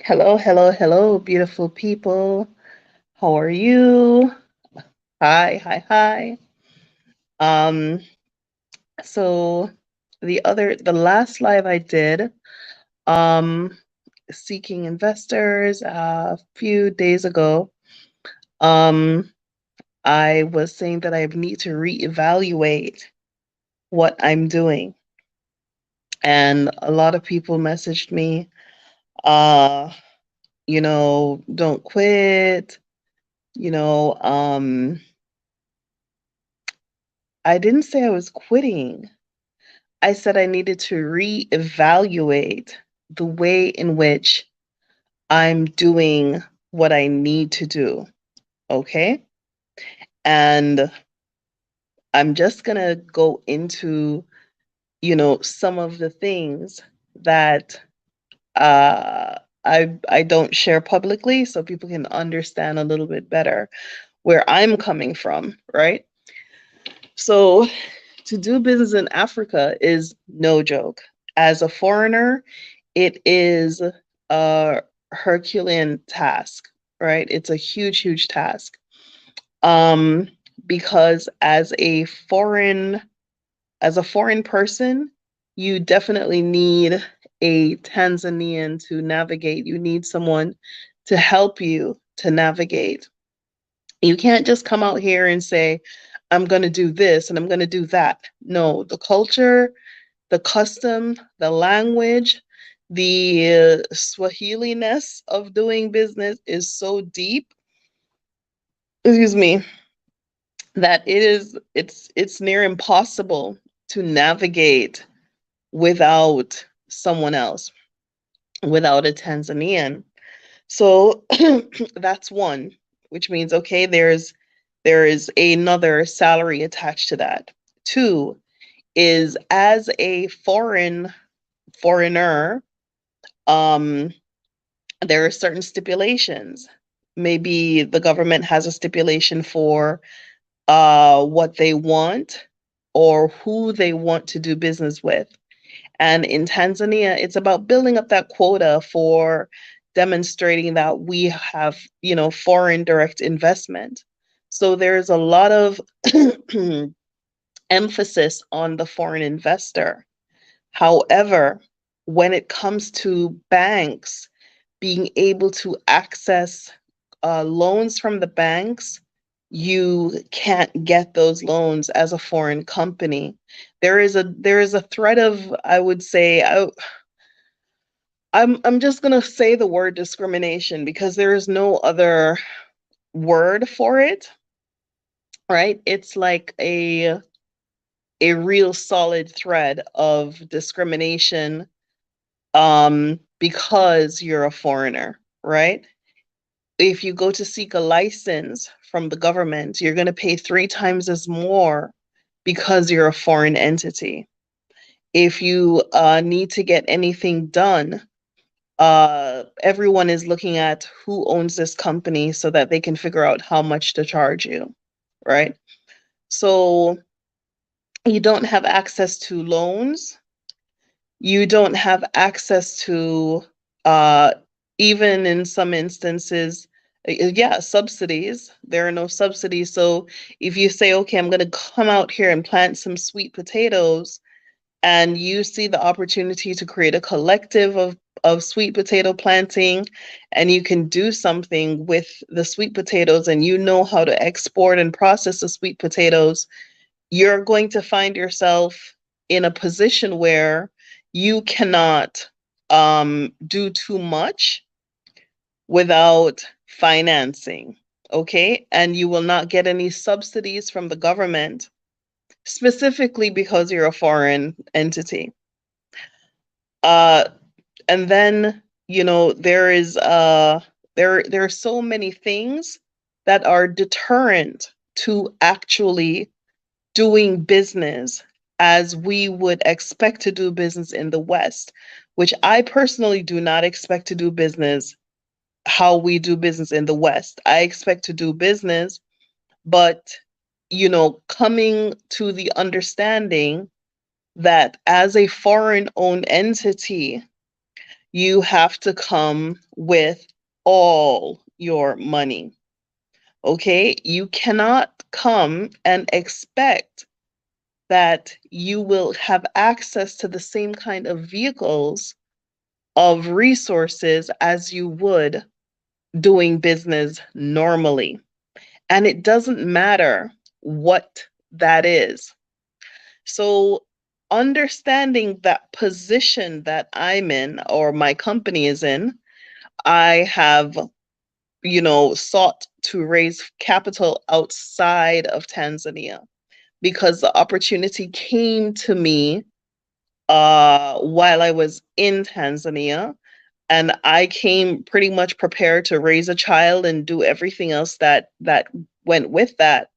Hello, hello, hello, beautiful people. How are you? Hi, hi, hi. Um, so the last live I did, um, seeking investors a few days ago, um, I was saying that I need to reevaluate what I'm doing. And a lot of people messaged me, uh, don't quit, you know, um, I didn't say I was quitting. I said I needed to reevaluate the way in which I'm doing what I need to do. Okay. And I'm just going to go into, some of the things that I don't share publicly so people can understand a little bit better where I'm coming from, right? So to do business in Africa is no joke. As a foreigner, it is a Herculean task, right? It's a huge, huge task. Um, because as a foreign person, you definitely need a Tanzanian to navigate. You need someone to help you to navigate. You can't just come out here and say, I'm going to do this and I'm going to do that. No, the culture, the custom, the language, the Swahili-ness of doing business is so deep, excuse me, that it's near impossible to navigate without someone else, without a Tanzanian. So that's one, which means okay, there is another salary attached to that. Two is as a foreigner, um, there are certain stipulations. Maybe the government has a stipulation for what they want or who they want to do business with. And in Tanzania, it's about building up that quota for demonstrating that we have, foreign direct investment. So there's a lot of emphasis on the foreign investor. However, when it comes to banks being able to access loans from the banks, you can't get those loans as a foreign company. There is a threat of, I would say, I'm just gonna say the word discrimination because there is no other word for it, right? It's like a real solid thread of discrimination because you're a foreigner, right? If you go to seek a license from the government, you're going to pay three times as more because you're a foreign entity. If you need to get anything done, everyone is looking at who owns this company so that they can figure out how much to charge you, right? So you don't have access to loans. You don't have access to, uh, even in some instances, yeah, subsidies. There are no subsidies. So if you say, okay, I'm going to come out here and plant some sweet potatoes, and you see the opportunity to create a collective of sweet potato planting, and you can do something with the sweet potatoes, and you know how to export and process the sweet potatoes, you're going to find yourself in a position where you cannot do too much without financing, okay? And you will not get any subsidies from the government, specifically because you're a foreign entity. Uh, and then, there are so many things that are deterrent to actually doing business as we would expect to do business in the West, which I personally do not expect to do business how we do business in the West. I expect to do business, but, coming to the understanding that as a foreign owned entity, you have to come with all your money. Okay? You cannot come and expect that you will have access to the same kind of vehicles of resources as you would doing business normally. And it doesn't matter what that is. So, understanding that position that I'm in or my company is in, I have, sought to raise capital outside of Tanzania because the opportunity came to me while I was in Tanzania. And I came pretty much prepared to raise a child and do everything else that went with that.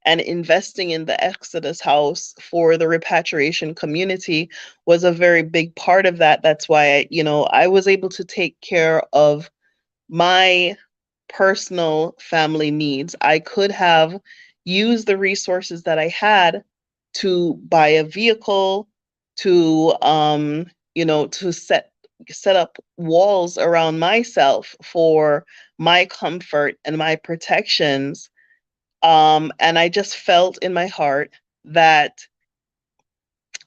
And investing in the Exodus House for the repatriation community was a very big part of that. That's why I was able to take care of my personal family needs. I could have used the resources that I had to buy a vehicle, to to set up walls around myself for my comfort and my protections. And I just felt in my heart that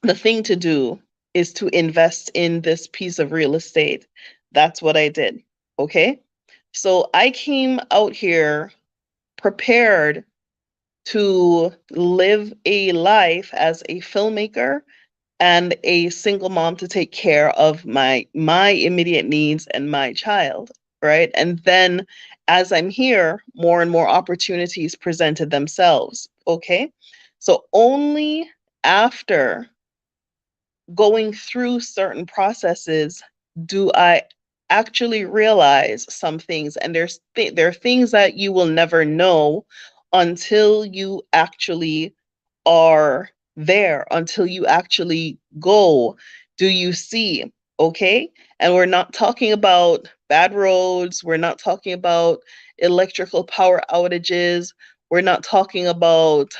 the thing to do is to invest in this piece of real estate. That's what I did. Okay. So I came out here prepared to live a life as a filmmaker and a single mom to take care of my immediate needs and my child, right? And then as I'm here, more and more opportunities presented themselves. Okay. So only after going through certain processes do I actually realize some things. And there are things that you will never know until you actually are there, until you actually go. Do you see? Okay. And we're not talking about bad roads. We're not talking about electrical power outages. We're not talking about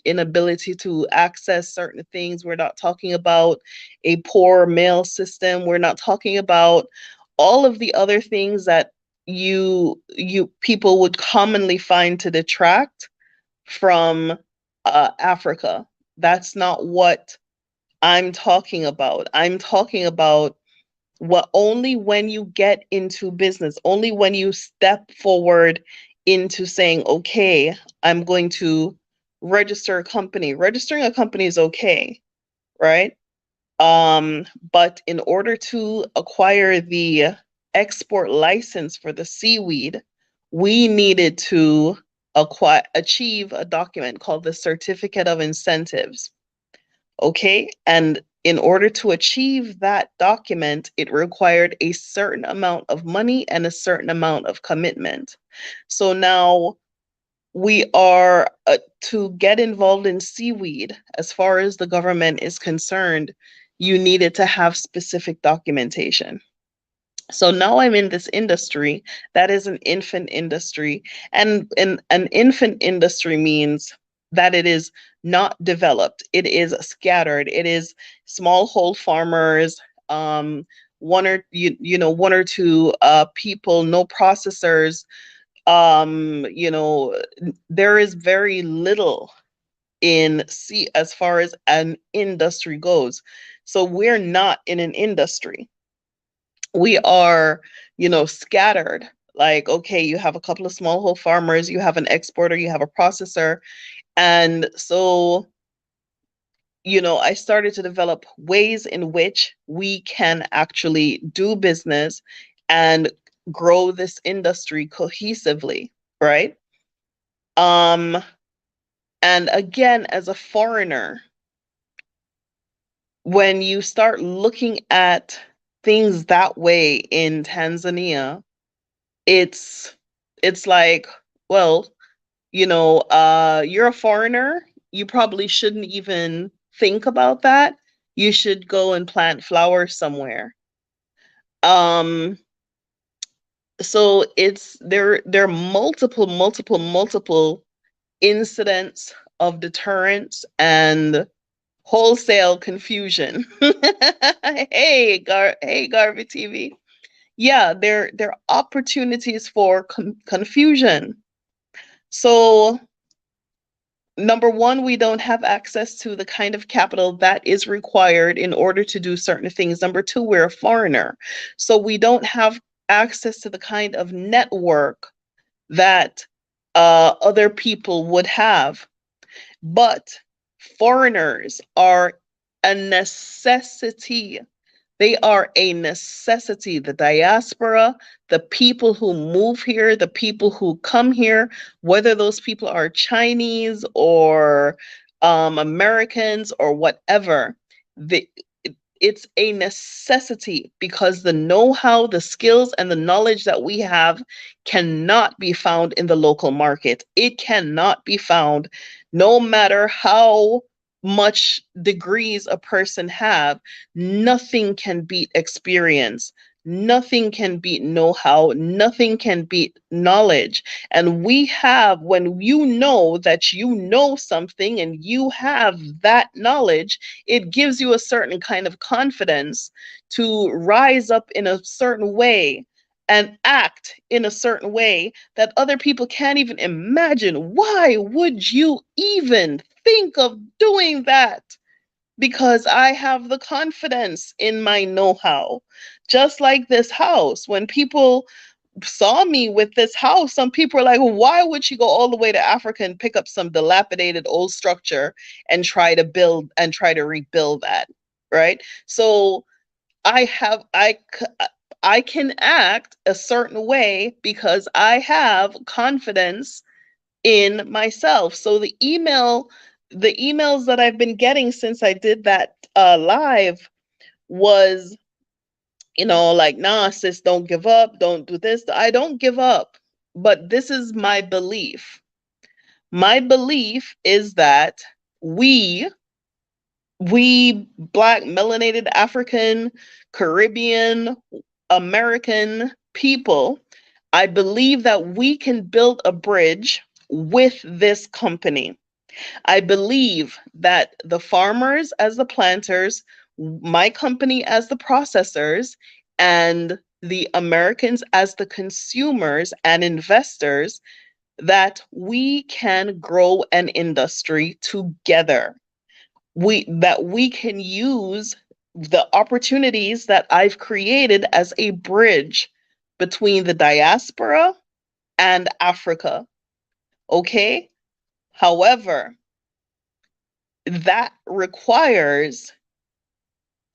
inability to access certain things. We're not talking about a poor mail system. We're not talking about all of the other things that you people would commonly find to detract from Africa. That's not what I'm talking about. I'm talking about what only when you get into business, only when you step forward into saying, okay, I'm going to register a company. Registering a company is okay, right? But in order to acquire the export license for the seaweed, we needed to achieve a document called the Certificate of Incentives. Okay. And in order to achieve that document, it required a certain amount of money and a certain amount of commitment. So now we are to get involved in seaweed, as far as the government is concerned, you needed to have specific documentation. So now I'm in this industry that is an infant industry. And an infant industry means that it is not developed, it is scattered, it is smallhold farmers, one or two people, no processors. There is very little in sea as far as an industry goes. So we're not in an industry, we are, scattered. Like, okay, you have a couple of smallhold farmers, you have an exporter, you have a processor. And so, I started to develop ways in which we can actually do business and grow this industry cohesively, right? Um, and again, as a foreigner, when you start looking at things that way in Tanzania, it's it's like, well, you're a foreigner, you probably shouldn't even think about that. You should go and plant flowers somewhere. Um, so there are multiple incidents of deterrence and Wholesale confusion. Hey Garvey TV. Yeah, there are opportunities for confusion. So number one, we don't have access to the kind of capital that is required in order to do certain things. Number two, we're a foreigner. So we don't have access to the kind of network that other people would have. But foreigners are a necessity. They are a necessity. The diaspora, the people who move here, the people who come here, whether those people are Chinese or Americans or whatever, the, it's a necessity because the know-how, the skills, and the knowledge that we have cannot be found in the local market. It cannot be found no matter how much degrees a person have. Nothing can beat experience. Nothing can beat know-how. Nothing can beat knowledge. And we have, when you know that you know something and you have that knowledge, it gives you a certain kind of confidence to rise up in a certain way and act in a certain way that other people can't even imagine. Why would you even think of doing that? Because I have the confidence in my know-how. Just like this house, when people saw me with this house, some people were like, why would she go all the way to Africa and pick up some dilapidated old structure and try to build and try to rebuild that? Right. So I can act a certain way because I have confidence in myself. So the emails that I've been getting since I did that live was, like, nah, sis, don't give up, don't do this. I don't give up, but this is my belief. My belief is that we, Black, melanated, African, Caribbean, American people, I believe that we can build a bridge with this company. I believe that the farmers as the planters, my company as the processors, and the Americans as the consumers and investors, that we can grow an industry together. We can use the opportunities that I've created as a bridge between the diaspora and Africa. Okay? However, that requires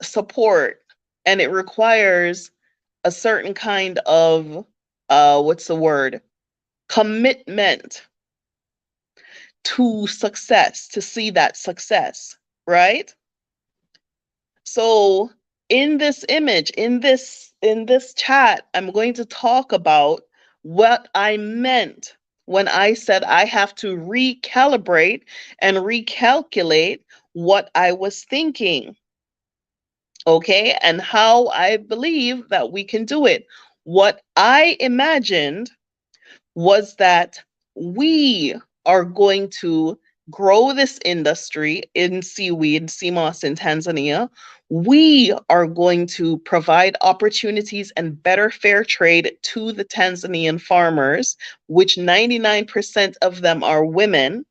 support and it requires a certain kind of what's the word? Commitment to success, to see that success, right? So in this image, in this chat, I'm going to talk about what I meant when I said I have to recalibrate and recalculate what I was thinking. Okay, and how I believe that we can do it. What I imagined was that we are going to grow this industry in seaweed, sea moss in Tanzania. We are going to provide opportunities and better fair trade to the Tanzanian farmers, which 99% of them are women.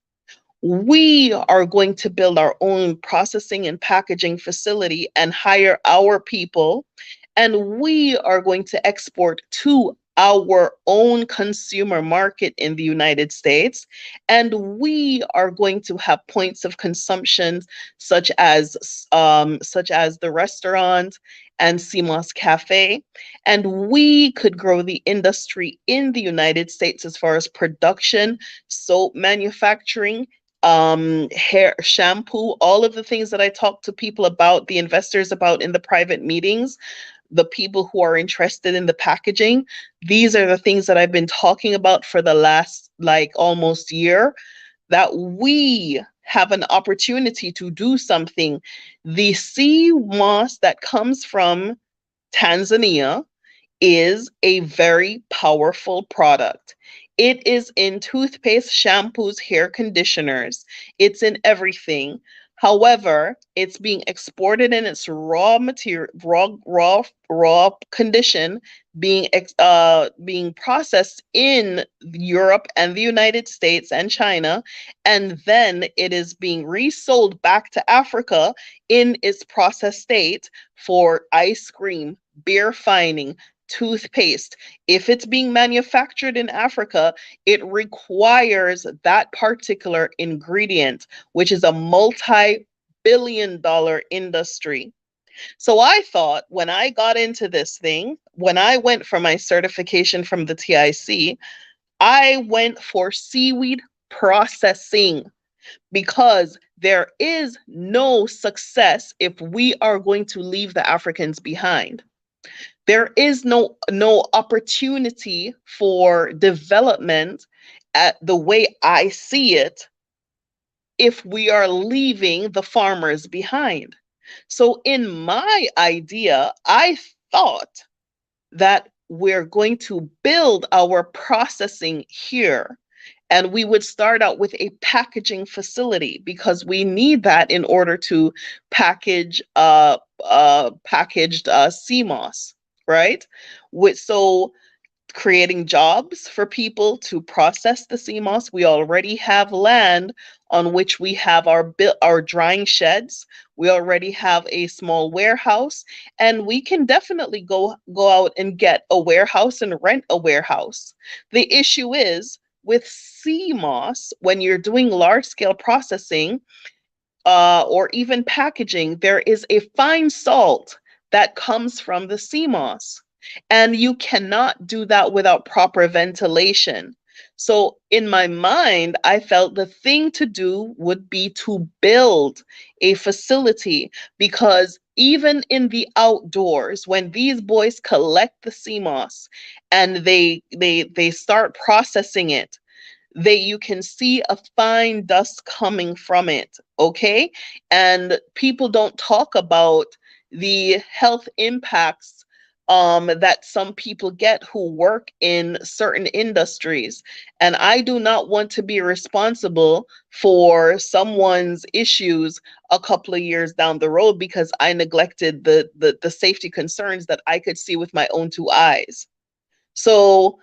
We are going to build our own processing and packaging facility and hire our people. And we are going to export to our own consumer market in the United States. And we are going to have points of consumption such as the restaurant and CMOS Cafe. And we could grow the industry in the United States as far as production, soap manufacturing, hair, shampoo, all of the things that I talk to people about, the investors about in the private meetings, the people who are interested in the packaging. These are the things that I've been talking about for the last like almost year, that we have an opportunity to do something. The sea moss that comes from Tanzania is a very powerful product. It is in toothpaste, shampoos, hair conditioners. It's in everything. However, it's being exported in its raw material, raw condition, being processed in Europe and the United States and China, and then it is being resold back to Africa in its processed state for ice cream, beer fining, toothpaste. If it's being manufactured in Africa, it requires that particular ingredient, which is a multi-billion-dollar industry. So I thought when I got into this thing, when I went for my certification from the TIC, I went for seaweed processing because there is no success if we are going to leave the Africans behind. There is no opportunity for development at the way I see it if we are leaving the farmers behind. So in my idea, I thought that we're going to build our processing here, and we would start out with a packaging facility because we need that in order to package packaged sea moss, right? So creating jobs for people to process the sea moss. We already have land on which we have our drying sheds. We already have a small warehouse, and we can definitely go out and get a warehouse and rent a warehouse. The issue is with sea moss, when you're doing large scale processing, or even packaging, there is a fine salt that comes from the sea moss. And you cannot do that without proper ventilation. So, in my mind, I felt the thing to do would be to build a facility because even in the outdoors, when these boys collect the sea moss and they start processing it, you can see a fine dust coming from it, okay? And people don't talk about the health impacts that some people get who work in certain industries. And I do not want to be responsible for someone's issues a couple of years down the road because I neglected the safety concerns that I could see with my own two eyes. So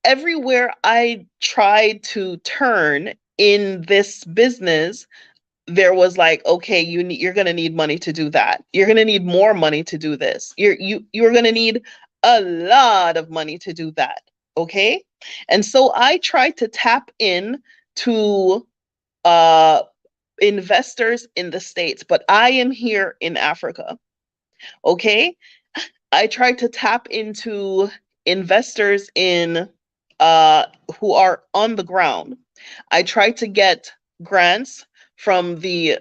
everywhere I tried to turn in this business, there was like, okay, you're gonna need money to do that. You're gonna need more money to do this. You're gonna need a lot of money to do that. Okay, and so I tried to tap in to uh, investors in the States, but I am here in Africa. Okay, I tried to tap into investors in uh, who are on the ground. I tried to get grants from the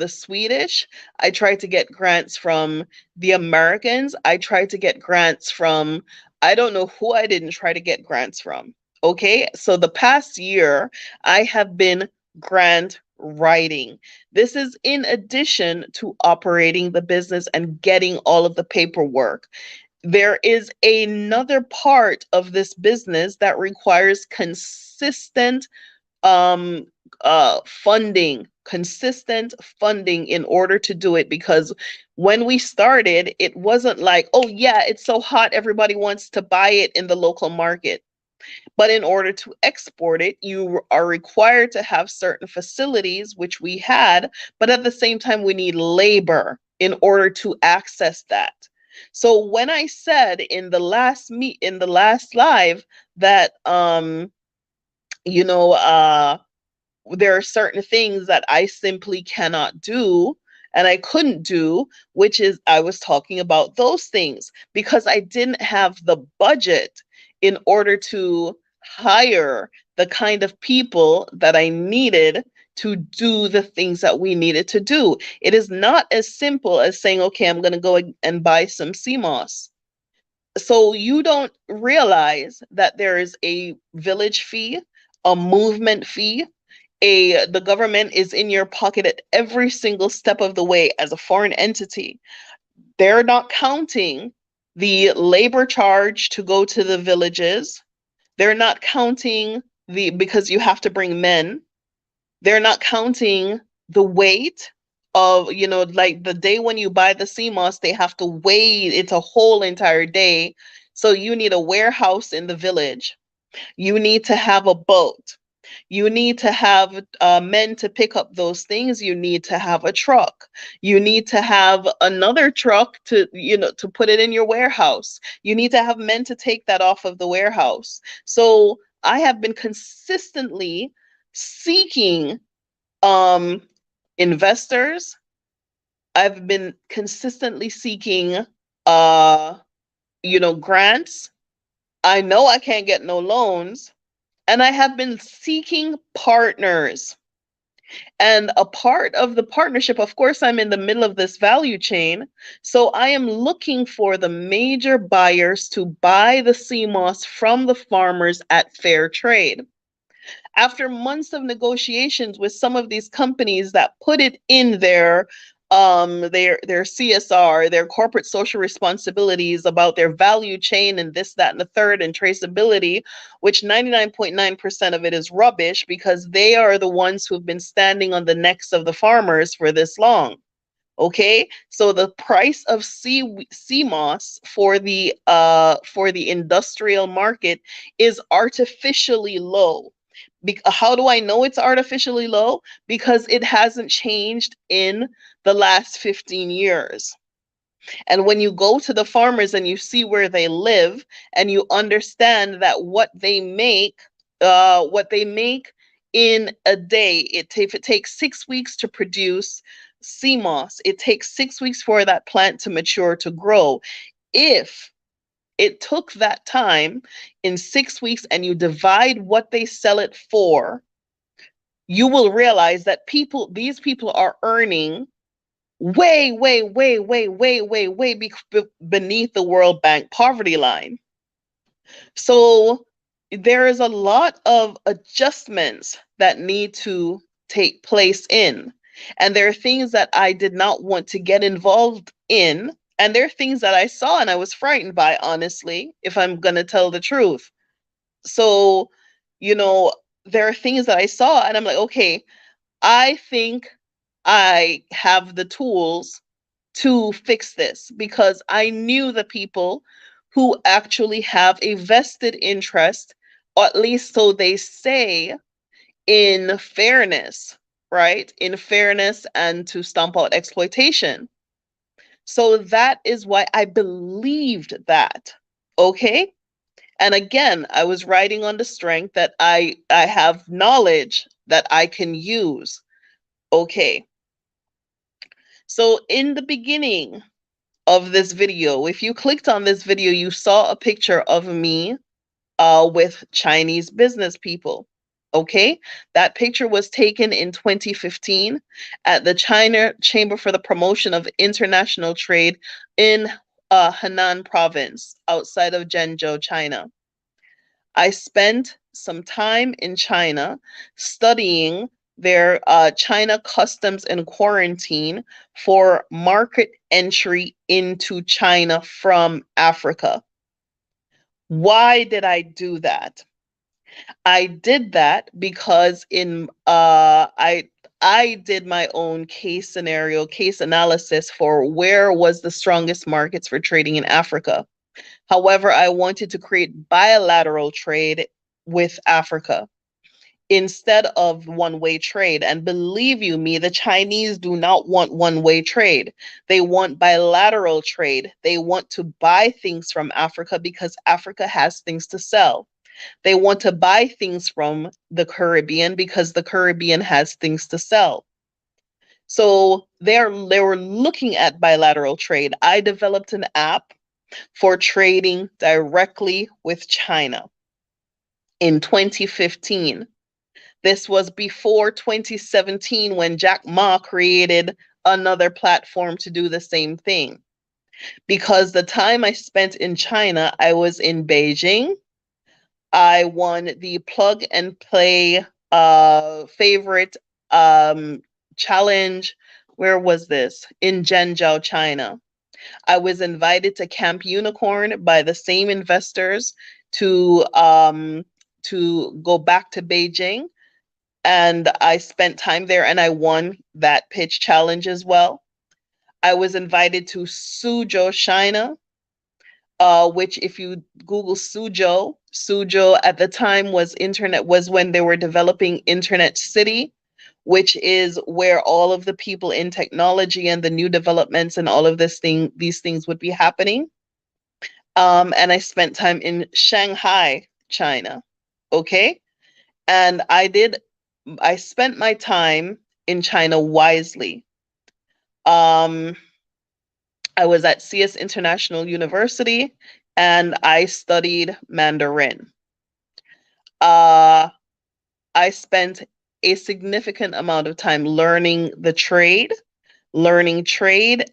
Swedish. I tried to get grants from the Americans. I tried to get grants from I don't know who I didn't try to get grants from. Okay, so the past year I have been grant writing. This is in addition to operating the business and getting all of the paperwork. There is another part of this business that requires um consistent funding in order to do it, because when we started it wasn't like, oh yeah, it's so hot everybody wants to buy it in the local market. But in order to export it, you are required to have certain facilities, which we had, but at the same time, we need labor in order to access that. So when I said in the last live that you know there are certain things that I simply cannot do and I couldn't do, which is I was talking about those things because I didn't have the budget in order to hire the kind of people that I needed to do the things that we needed to do. It is not as simple as saying, okay, I'm going to go and buy some CMOS. So you don't realize that there is a village fee, a movement fee, the government is in your pocket at every single step of the way as a foreign entity. They're not counting the labor charge to go to the villages. They're not counting because you have to bring men. They're not counting the weight of, like the day when you buy the sea moss, they have to weigh it's a whole entire day. So you need a warehouse in the village. You need to have a boat. You need to have men to pick up those things. You need to have a truck. You need to have another truck to, to put it in your warehouse. You need to have men to take that off of the warehouse. So I have been consistently seeking um, investors. I've been consistently seeking, uh, grants. I know I can't get no loans, and I have been seeking partners. And a part of the partnership, of course, I'm in the middle of this value chain. So I am looking for the major buyers to buy the sea moss from the farmers at fair trade. After months of negotiations with some of these companies that put it in their CSR, their corporate social responsibilities about their value chain and this, that, and the third, and traceability, which 99.9% of it is rubbish because they are the ones who've been standing on the necks of the farmers for this long. Okay, so the price of sea moss for the industrial market is artificially low. How do I know it's artificially low? Because it hasn't changed in the last 15 years. And when you go to the farmers and you see where they live and you understand that what they make in a day, if it takes 6 weeks to produce sea moss, it takes 6 weeks for that plant to mature, to grow. If it took that time in 6 weeks and you divide what they sell it for, you will realize that these people are earning way, way, way, way, way, way, way beneath the World Bank poverty line. So there is a lot of adjustments that need to take place in. And there are things that I did not want to get involved in. And there are things that I saw and I was frightened by, honestly, if I'm going to tell the truth. So, you know, there are things that I saw and I'm like, okay, I think I have the tools to fix this because I knew the people who actually have a vested interest, or at least so they say, in fairness, right? In fairness and to stomp out exploitation. So that is why I believed that. Okay. And again, I was writing on the strength that I have knowledge that I can use. Okay. So in the beginning of this video, if you clicked on this video, you saw a picture of me with Chinese business people. Okay, that picture was taken in 2015 at the China Chamber for the Promotion of International Trade in Henan province outside of Zhengzhou, China. I spent some time in China studying their China customs and quarantine for market entry into China from Africa. Why did I do that? I did that because I did my own case analysis for where was the strongest markets for trading in Africa. However, I wanted to create bilateral trade with Africa instead of one-way trade. And believe you me, the Chinese do not want one-way trade. They want bilateral trade. They want to buy things from Africa because Africa has things to sell. They want to buy things from the Caribbean because the Caribbean has things to sell. So they were looking at bilateral trade. I developed an app for trading directly with China in 2015. This was before 2017 when Jack Ma created another platform to do the same thing. Because the time I spent in China, I was in Beijing. I won the plug and play favorite challenge. Where was this? In Zhengzhou, China. I was invited to Camp Unicorn by the same investors to go back to Beijing and I spent time there and I won that pitch challenge as well. I was invited to Suzhou, China, which if you Google Suzhou at the time was when they were developing Internet City, which is where all of the people in technology and the new developments and all of these things would be happening. And I spent time in Shanghai, China. Okay. And I spent my time in China wisely. Um, I was at CS International University and I studied Mandarin. Uh, I spent a significant amount of time learning trade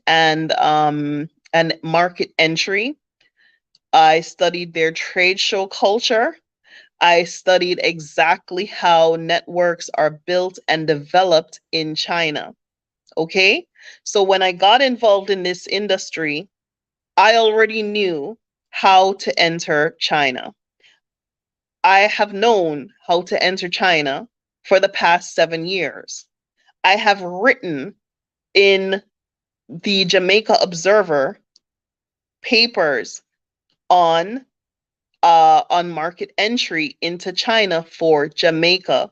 and market entry. I studied their trade show culture. I studied exactly how networks are built and developed in China. Okay. So when I got involved in this industry, I already knew how to enter China. I have known how to enter China for the past 7 years. I have written in the Jamaica Observer papers on on market entry into China for Jamaica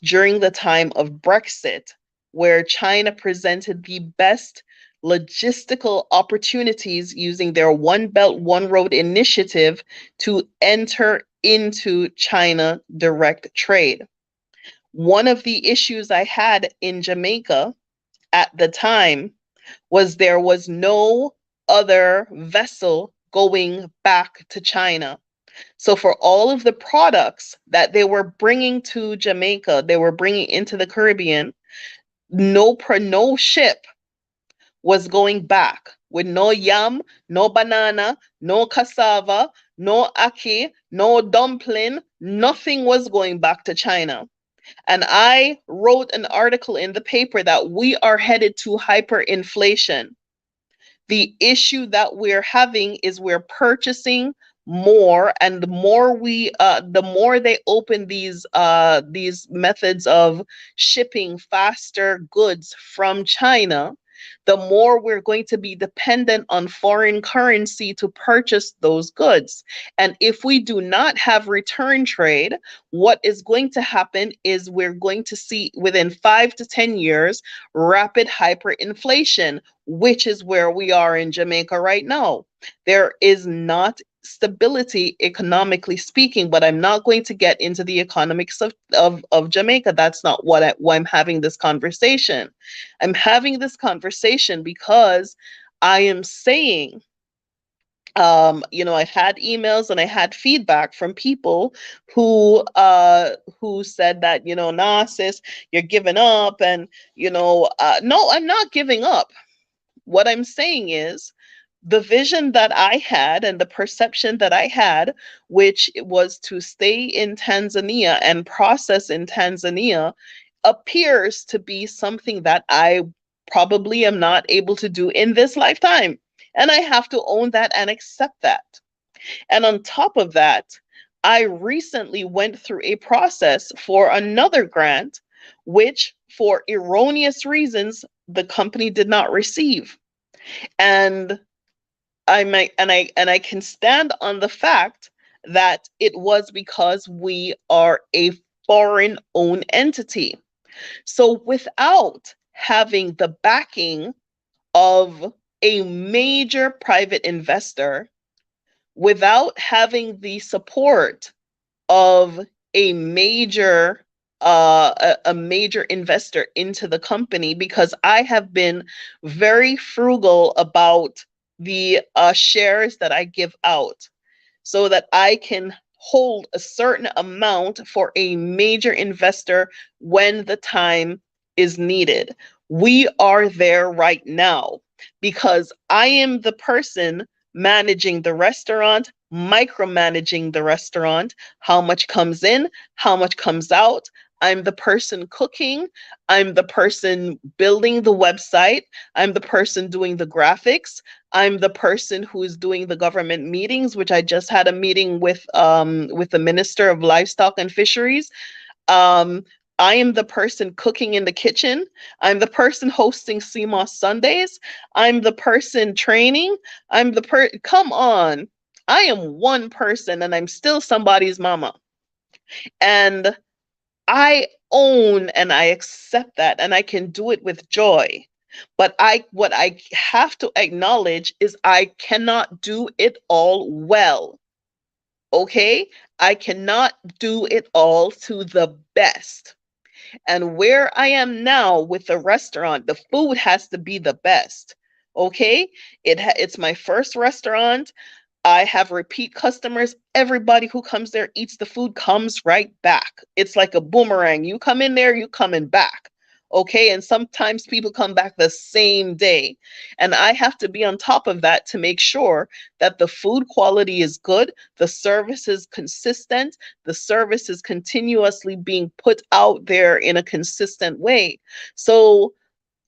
during the time of Brexit, where China presented the best logistical opportunities using their One Belt, One Road initiative to enter into China direct trade. One of the issues I had in Jamaica at the time was there was no other vessel going back to China. So for all of the products that they were bringing to Jamaica, they were bringing into the Caribbean, no ship was going back with no yam, no banana, no cassava, no ackee, no dumpling. Nothing was going back to China. And I wrote an article in the paper that we are headed to hyperinflation. The issue that we're having is we're purchasing more, and the more they open these methods of shipping faster goods from China, the more we're going to be dependent on foreign currency to purchase those goods. And if we do not have return trade, what is going to happen is we're going to see within 5 to 10 years rapid hyperinflation, which is where we are in Jamaica right now. There is not stability economically speaking, but I'm not going to get into the economics of Jamaica. That's not why I'm having this conversation. I'm having this conversation because I am saying, I had emails and I had feedback from people who said that, nah, sis, you're giving up, and no, I'm not giving up. What I'm saying is the vision that I had and the perception that I had, which was to stay in Tanzania and process in Tanzania, appears to be something that I probably am not able to do in this lifetime. And I have to own that and accept that. And on top of that, I recently went through a process for another grant, which for erroneous reasons, the company did not receive. And I can stand on the fact that it was because we are a foreign owned entity. So without having the backing of a major private investor, without having the support of a major a major investor into the company, because I have been very frugal about the shares that I give out so that I can hold a certain amount for a major investor when the time is needed. We are there right now because I am the person managing the restaurant, micromanaging the restaurant, how much comes in, how much comes out. I'm the person cooking. I'm the person building the website. I'm the person doing the graphics. I'm the person who is doing the government meetings, which I just had a meeting with the Minister of Livestock and Fisheries. Um, I am the person cooking in the kitchen. I'm the person hosting CMOS Sundays. I'm the person training. Come on. I am one person and I'm still somebody's mama. And I own and I accept that and I can do it with joy. But what I have to acknowledge is I cannot do it all well. Okay? I cannot do it all to the best. And where I am now with the restaurant, the food has to be the best. Okay? It's my first restaurant. I have repeat customers. Everybody who comes there eats the food, comes right back. It's like a boomerang. You come in there, you coming back. Okay. And sometimes people come back the same day. And I have to be on top of that to make sure that the food quality is good, the service is consistent, the service is continuously being put out there in a consistent way. So,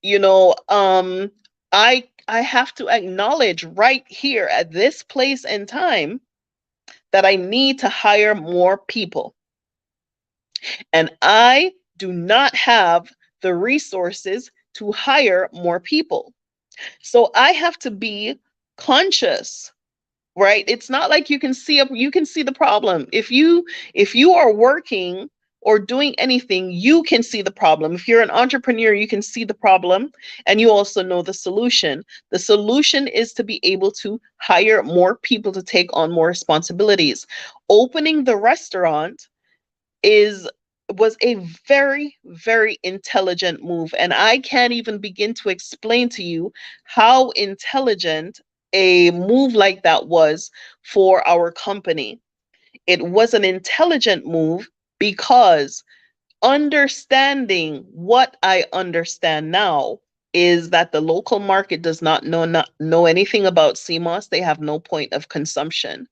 you know, I have to acknowledge right here at this place and time that I need to hire more people. And I do not have the resources to hire more people. So I have to be conscious, right? It's not like you can see the problem. If you are working or doing anything, you can see the problem. If you're an entrepreneur, you can see the problem and you also know the solution. The solution is to be able to hire more people to take on more responsibilities. Opening the restaurant is was a very, very intelligent move, and I can't even begin to explain to you how intelligent a move like that was for our company. It was an intelligent move because understanding what I understand now is that the local market does not know anything about CMOS. They have no point of consumption.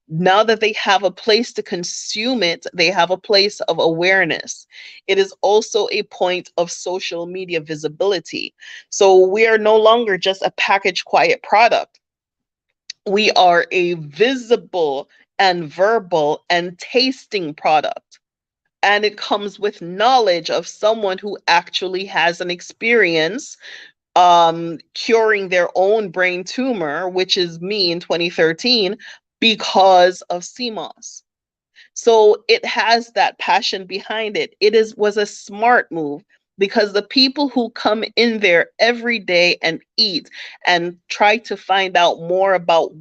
Now that they have a place to consume it, they have a place of awareness. It is also a point of social media visibility. So we are no longer just a packaged quiet product. We are a visible and verbal and tasting product. And it comes with knowledge of someone who actually has an experience curing their own brain tumor, which is me in 2013, because of CMOS. So it has that passion behind it. Was a smart move because the people who come in there every day and eat and try to find out more about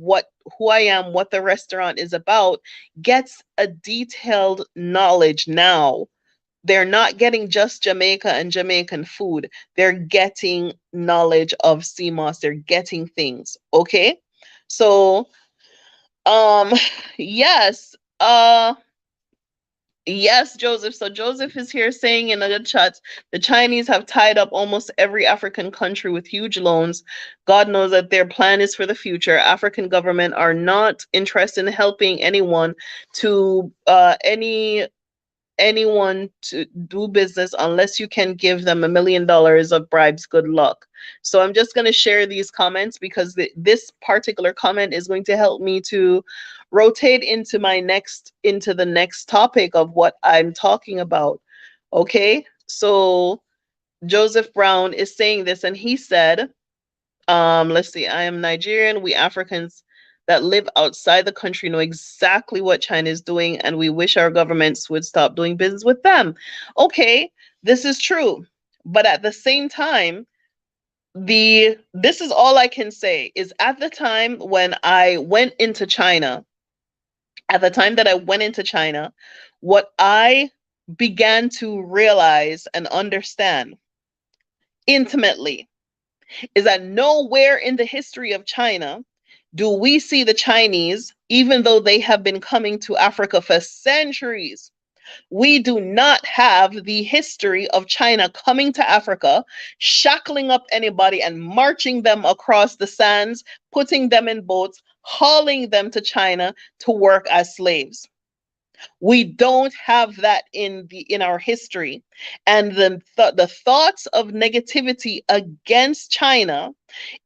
who I am, what the restaurant is about, gets a detailed knowledge now. They're not getting just Jamaica and Jamaican food. They're getting knowledge of CMOS. They're getting things. Okay. So, um, yes, yes, Joseph. So Joseph is here saying in the chat, the Chinese have tied up almost every African country with huge loans. God knows that their plan is for the future. African government are not interested in helping anyone to do business unless you can give them $1 million of bribes. Good luck. So I'm just going to share these comments because this particular comment is going to help me to rotate into the next topic of what I'm talking about. Okay. So Joseph Brown is saying this and he said, let's see, I am Nigerian. We Africans that live outside the country know exactly what China is doing, and we wish our governments would stop doing business with them. Okay, this is true. But at the same time, this is all I can say is at the time when I went into China, at the time that I went into China, what I began to realize and understand intimately is that nowhere in the history of China do we see the Chinese, even though they have been coming to Africa for centuries, we do not have the history of China coming to Africa, shackling up anybody and marching them across the sands, putting them in boats, hauling them to China to work as slaves. We don't have that in our history. And the thoughts of negativity against China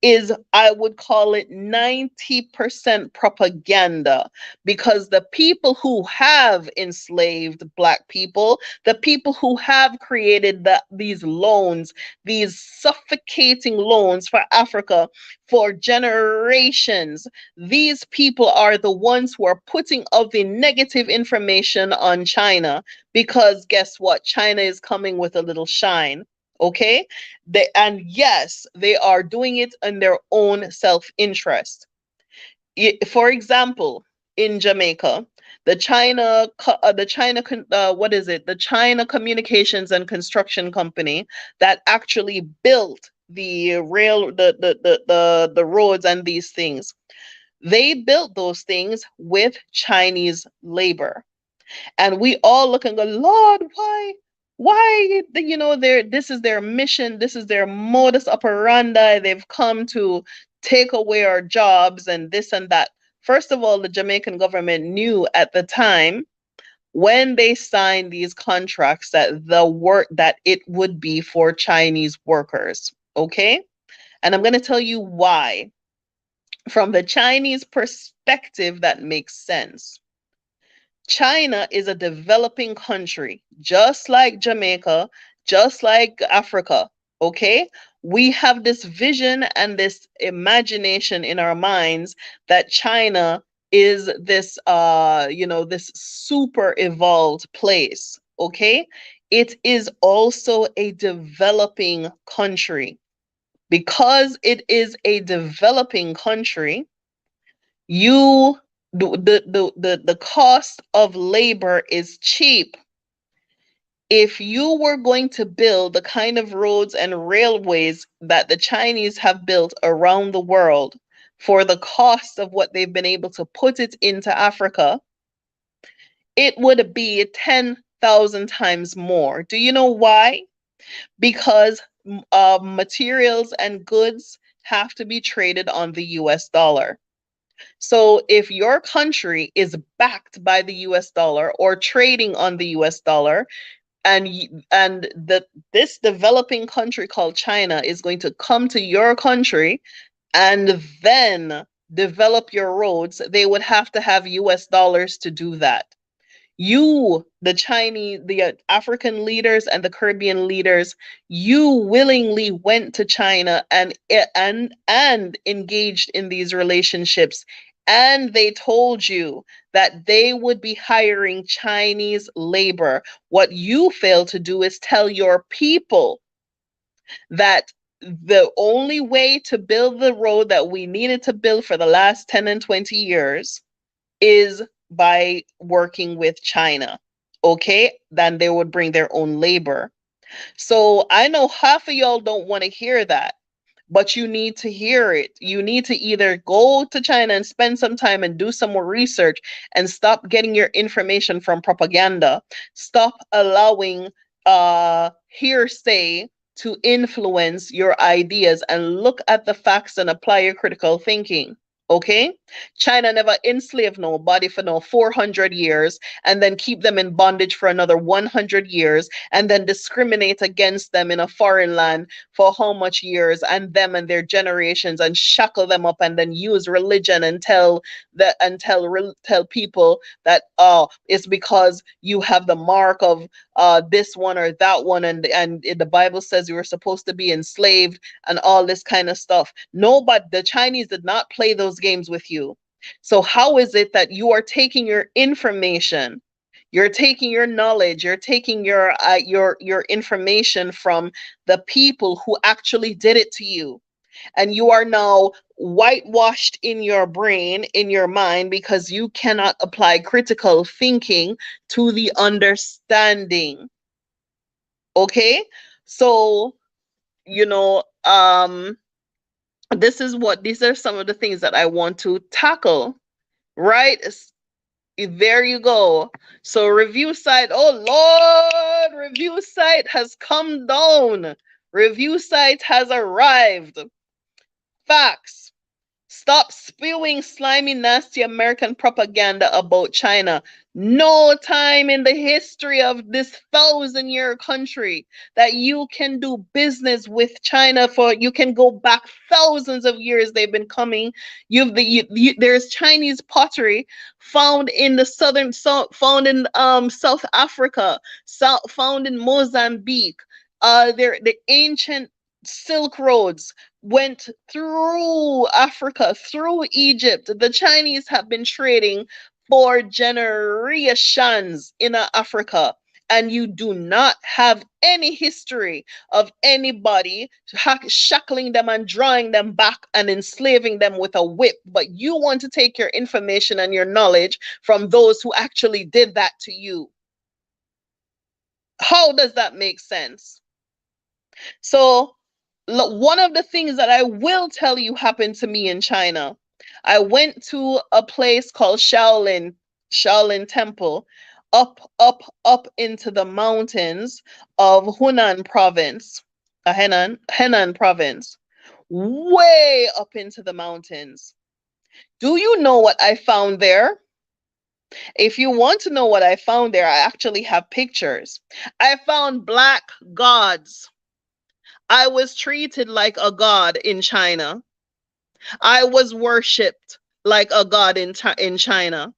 is, I would call it 90% propaganda, because the people who have enslaved Black people, the people who have created these loans, these suffocating loans for Africa for generations, these people are the ones who are putting out the negative information on China, because guess what? China is coming with a little shine. Okay, and yes, they are doing it in their own self-interest. For example, in Jamaica, what is it? The China Communications and Construction Company that actually built the roads and these things. They built those things with Chinese labor. And we all look and go, Lord, why, this is their mission, this is their modus operandi, they've come to take away our jobs and this and that. First of all, the Jamaican government knew at the time when they signed these contracts that the work that it would be for Chinese workers. Okay, and I'm going to tell you why. From the Chinese perspective, that makes sense. China is a developing country, just like Jamaica, just like Africa. Okay? We have this vision and this imagination in our minds that China is this super evolved place. Okay? It is also a developing country. Because it is a developing country, you the cost of labor is cheap. If you were going to build the kind of roads and railways that the Chinese have built around the world for the cost of what they've been able to put it into Africa, it would be 10,000 times more. Do you know why? Because materials and goods have to be traded on the US dollar. So if your country is backed by the US dollar or trading on the US dollar, and this developing country called China is going to come to your country and then develop your roads, they would have to have US dollars to do that. You, the Chinese, the African leaders and the Caribbean leaders, you willingly went to China and engaged in these relationships, and they told you that they would be hiring Chinese labor. What you fail to do is tell your people that the only way to build the road that we needed to build for the last 10 and 20 years is by working with China. Okay, then they would bring their own labor. So I know half of y'all don't want to hear that, but you need to hear it. You need to either go to China and spend some time and do some more research and stop getting your information from propaganda. Stop allowing hearsay to influence your ideas and look at the facts and apply your critical thinking. Okay? China never enslaved nobody for no 400 years and then keep them in bondage for another 100 years and then discriminate against them in a foreign land for how much years, and them and their generations, and shackle them up and then use religion and tell people that, oh, it's because you have the mark of this one or that one, and the Bible says you were supposed to be enslaved and all this kind of stuff. No, but the Chinese did not play those games with you. So how is it that you are taking your information, you're taking your knowledge, you're taking your information from the people who actually did it to you, and you are now whitewashed in your brain, in your mind, because you cannot apply critical thinking to the understanding. Okay? So, you know, these are some of the things that I want to tackle, right? There you go. So review site, oh Lord, review site has come down. Review site has arrived. Facts. Stop spewing slimy, nasty American propaganda about China. No time in the history of this 1,000-year country that you can do business with China for. You can go back thousands of years. They've been coming. There's Chinese pottery found in the found in South Africa, found in Mozambique. The ancient Silk Roads went through Africa, through Egypt. The Chinese have been trading for generations in Africa. And you do not have any history of anybody shackling them and drawing them back and enslaving them with a whip. But you want to take your information and your knowledge from those who actually did that to you. How does that make sense? So, one of the things that I will tell you happened to me in China. I went to a place called Shaolin Temple, up into the mountains of Hunan province, Henan province, way up into the mountains. Do you know what I found there? If you want to know what I found there, I actually have pictures. I found black gods. I was treated like a god in China. I was worshipped like a god in China.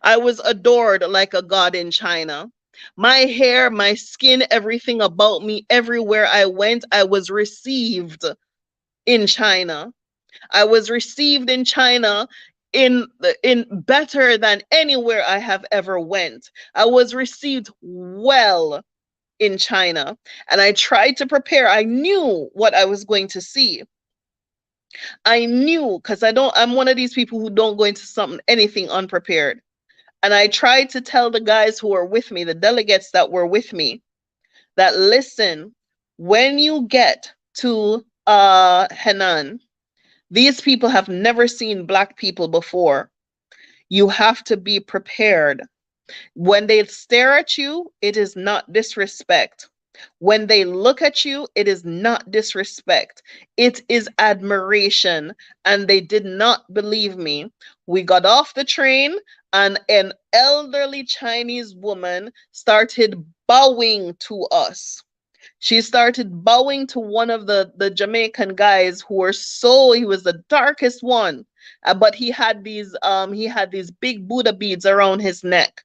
I was adored like a god in China. My hair, my skin, everything about me, everywhere I went, I was received in China. I was received in China in better than anywhere I have ever went. I was received well in China, and I tried to prepare. I knew what I was going to see. I knew, because I'm one of these people who don't go into anything unprepared. And I tried to tell the guys who were with me, the delegates that were with me, that listen, when you get to Henan, these people have never seen black people before. You have to be prepared. When they stare at you, it is not disrespect. When they look at you, it is not disrespect. It is admiration. And they did not believe me. We got off the train, and an elderly Chinese woman started bowing to us. She started bowing to one of the Jamaican guys who were he was the darkest one, but he had these big Buddha beads around his neck,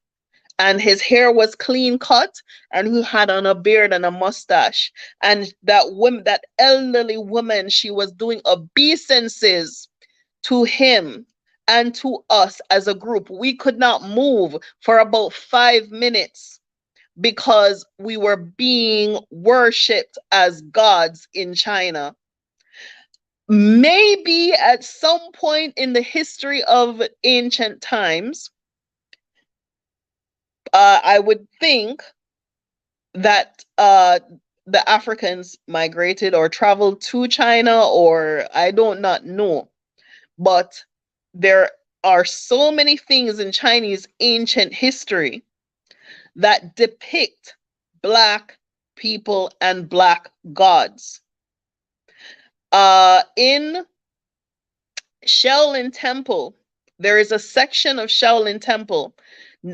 and his hair was clean cut, and he had on a beard and a mustache. And that elderly woman, she was doing obeisances to him and to us as a group. We could not move for about 5 minutes because we were being worshipped as gods in China. Maybe at some point in the history of ancient times, I would think that the Africans migrated or traveled to China, or I don't not know. But there are so many things in Chinese ancient history that depict black people and black gods. In Shaolin Temple, there is a section of Shaolin Temple.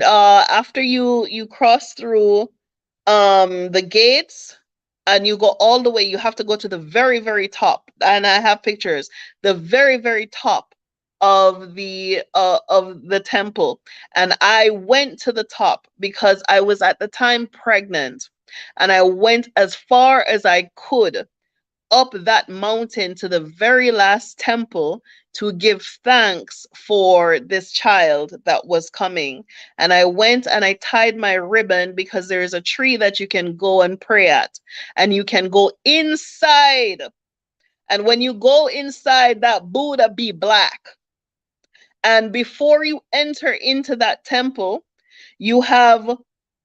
After you cross through the gates and you go all the way, you have to go to the very, very top. And I have pictures, the very, very top of the temple. And I went to the top because I was at the time pregnant, and I went as far as I could up that mountain to the very last temple to give thanks for this child that was coming. And I went and I tied my ribbon because there's a tree that you can go and pray at, and you can go inside. And when you go inside, that Buddha be black. And before you enter into that temple, you have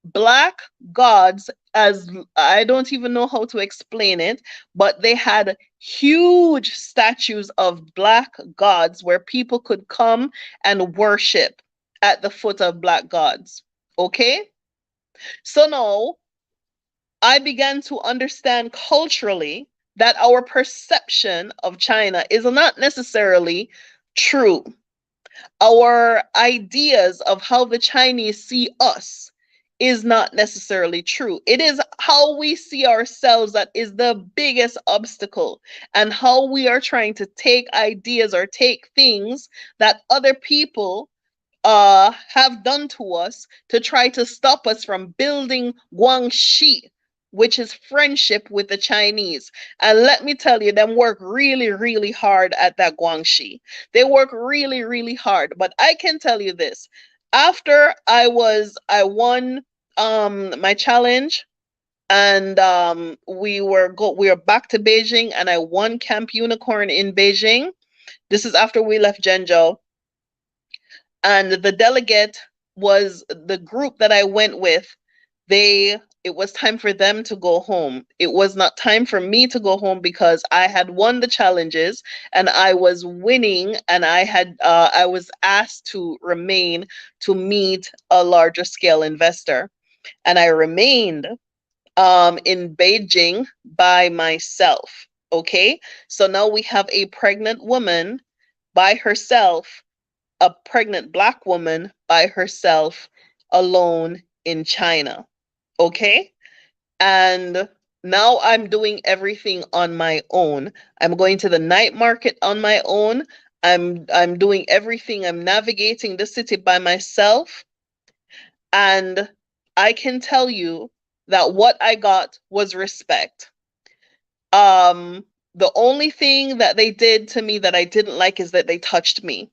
black gods, as I don't even know how to explain it, but they had huge statues of black gods where people could come and worship at the foot of black gods. Okay? So now I began to understand culturally that our perception of China is not necessarily true. Our ideas of how the Chinese see us is not necessarily true. It is how we see ourselves that is the biggest obstacle, and how we are trying to take ideas or take things that other people have done to us to try to stop us from building Guangxi, which is friendship with the Chinese. And let me tell you, them work really, really hard at that Guangxi. They work really, really hard. But I can tell you this: after I won my challenge, and we were back to Beijing, and I won Camp Unicorn in Beijing. This is after we left Zhengzhou, and the delegate was the group that I went with. It was time for them to go home. It was not time for me to go home because I had won the challenges and I was winning, and I was asked to remain to meet a larger scale investor, and I remained in Beijing by myself. Okay, so now we have a pregnant woman by herself, a pregnant Black woman by herself, alone in China. Okay. And now I'm doing everything on my own. I'm going to the night market on my own. I'm doing everything. I'm navigating the city by myself. And I can tell you that what I got was respect. Um, the only thing that they did to me that I didn't like is that they touched me.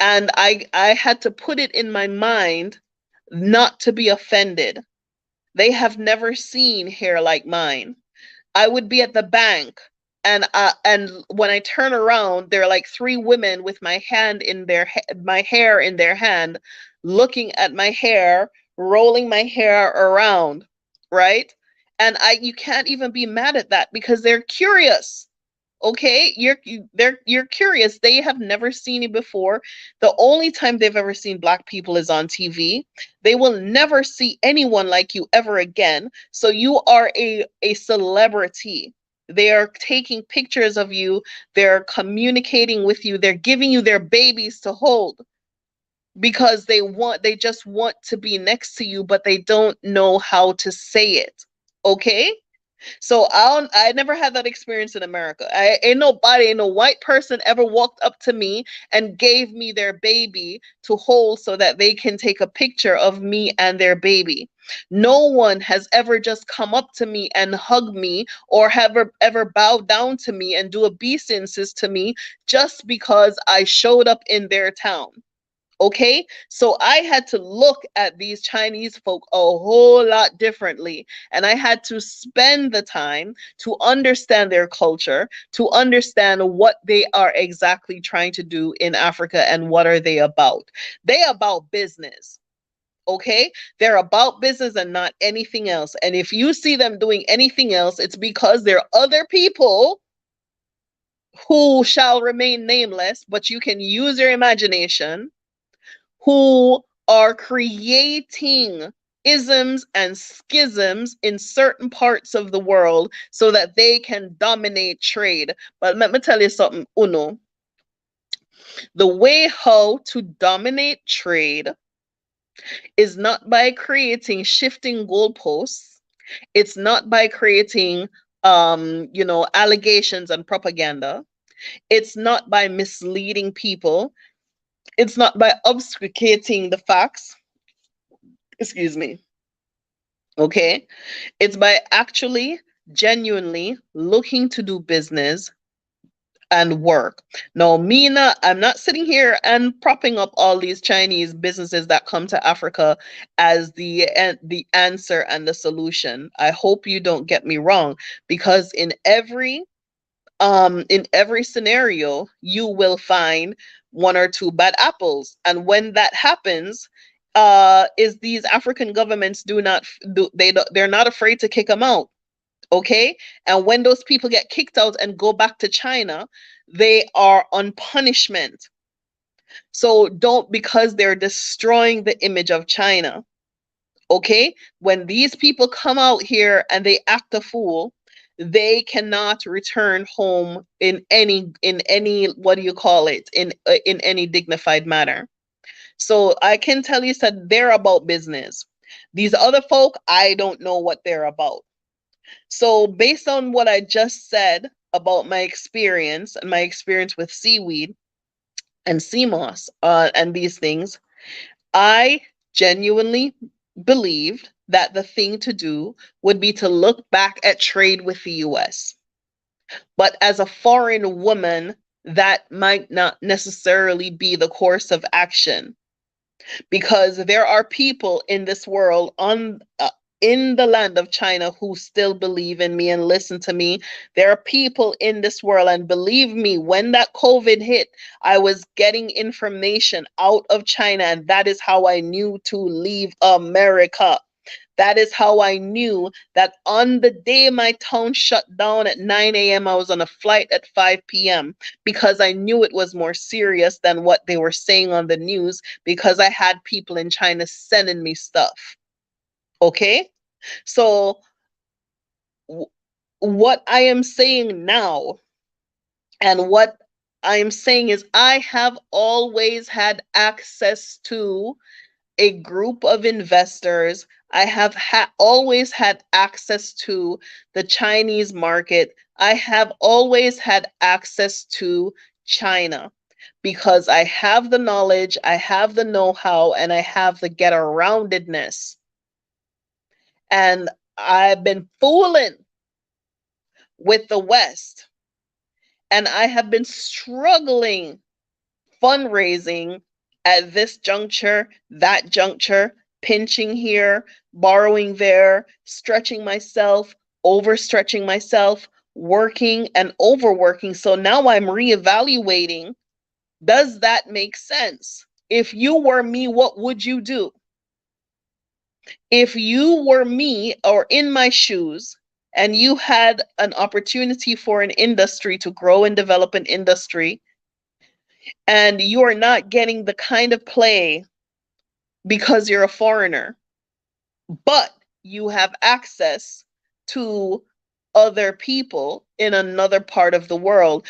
And I had to put it in my mind not to be offended. They have never seen hair like mine. I would be at the bank, and when I turn around, there are like three women with my hair in their hand, looking at my hair, rolling my hair around, right? And I you can't even be mad at that because they're curious. Okay, you're curious. They have never seen you before. The only time they've ever seen Black people is on TV. They will never see anyone like you ever again. So you are a celebrity. They are taking pictures of you. They're communicating with you. They're giving you their babies to hold because they just want to be next to you, but they don't know how to say it. Okay? So I never had that experience in America. Ain't no white person ever walked up to me and gave me their baby to hold so that they can take a picture of me and their baby. No one has ever just come up to me and hugged me, or ever bowed down to me and do obeisances to me just because I showed up in their town. Okay, so I had to look at these Chinese folk a whole lot differently. And I had to spend the time to understand their culture, to understand what they are exactly trying to do in Africa and what are they about. They about business. Okay, they're about business and not anything else. And if you see them doing anything else, it's because there are other people who shall remain nameless, but you can use your imagination, who are creating isms and schisms in certain parts of the world so that they can dominate trade. But let me tell you something, Uno. The way how to dominate trade is not by creating shifting goalposts. It's not by creating allegations and propaganda. It's not by misleading people. It's not by obfuscating the facts. Excuse me. Okay. It's by actually genuinely looking to do business and work. Now, Mina, I'm not sitting here and propping up all these Chinese businesses that come to Africa as the answer and the solution. I hope you don't get me wrong, because in every scenario you will find one or two bad apples, and when that happens, is these African governments do not do they they're not afraid to kick them out. Okay, and when those people get kicked out and go back to China, they are on punishment. So don't, because they're destroying the image of China. Okay, when these people come out here and they act a fool, they cannot return home in any what do you call it, in any dignified manner. So I can tell you that they're about business. These other folk, I don't know what they're about. So based on what I just said about my experience and my experience with seaweed and sea moss and these things, I genuinely believed that the thing to do would be to look back at trade with the US. But as a foreign woman, that might not necessarily be the course of action, because there are people in this world on in the land of China who still believe in me and listen to me. There are people in this world, and believe me, when that COVID hit, I was getting information out of China, and that is how I knew to leave America. That is how I knew that on the day my town shut down at 9 a.m., I was on a flight at 5 p.m. because I knew it was more serious than what they were saying on the news, because I had people in China sending me stuff. Okay? So, what I am saying now, and what I am saying is, I have always had access to a group of investors. I have always had access to the Chinese market. I have always had access to China because I have the knowledge, I have the know-how, and I have the get aroundedness. And I've been fooling with the West, and I have been struggling fundraising at this juncture, that juncture, pinching here, borrowing there, stretching myself, overstretching myself, working and overworking. So now I'm reevaluating, does that make sense? If you were me, what would you do? If you were me or in my shoes, and you had an opportunity for an industry to grow and develop an industry, and you are not getting the kind of play because you're a foreigner, but you have access to other people in another part of the world,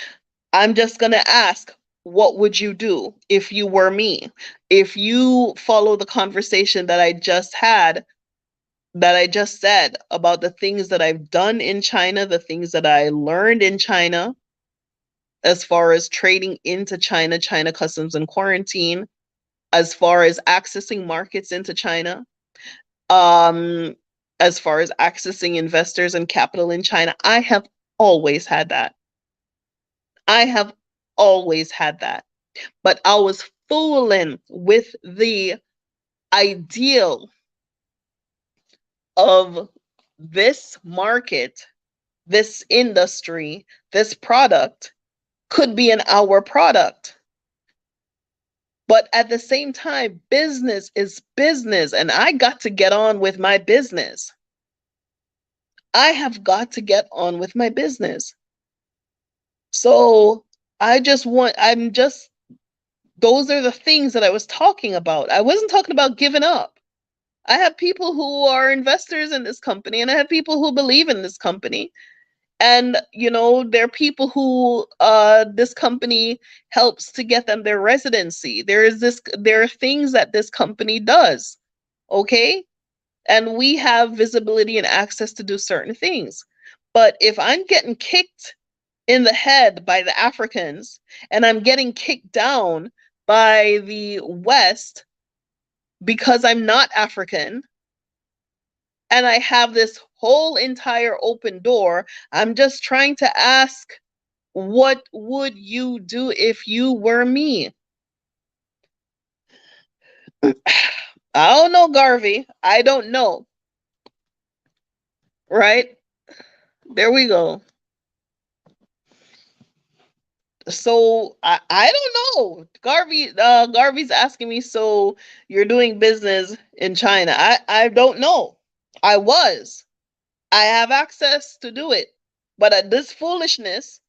I'm just going to ask, what would you do if you were me? If you follow the conversation that I just had, that I just said about the things that I've done in China, the things that I learned in China, as far as trading into China, China customs and quarantine, as far as accessing markets into China, um, as far as accessing investors and capital in China, I have always had that. I have always had that. But I was fooling with the ideal of this market, this industry, this product could be an our product. But at the same time, business is business, and I got to get on with my business. I have got to get on with my business. So those are the things that I was talking about. I wasn't talking about giving up. I have people who are investors in this company, and I have people who believe in this company. And there are people who this company helps to get them their residency. There are things that this company does, okay, and we have visibility and access to do certain things. But if I'm getting kicked in the head by the Africans, and I'm getting kicked down by the West because I'm not African, and I have this whole entire open door, I'm just trying to ask, what would you do if you were me? I don't know, Garvey. I don't know. Right? There we go. So I don't know. Garvey's asking me, so you're doing business in China. I don't know. I have access to do it. But this foolishness,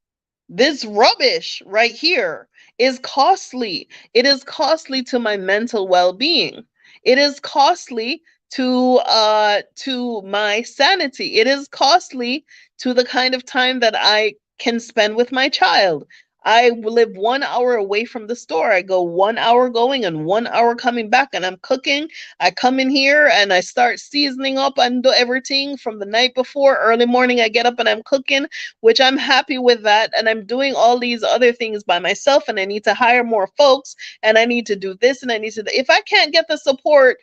this rubbish right here is costly. It is costly to my mental well-being. It is costly to my sanity. It is costly to the kind of time that I can spend with my child. I live 1 hour away from the store. I go 1 hour going and 1 hour coming back, and I'm cooking. I come in here and I start seasoning up and do everything from the night before. Early morning, I get up and I'm cooking, which I'm happy with that. And I'm doing all these other things by myself, and I need to hire more folks, and I need to do this, and I need to. If I can't get the support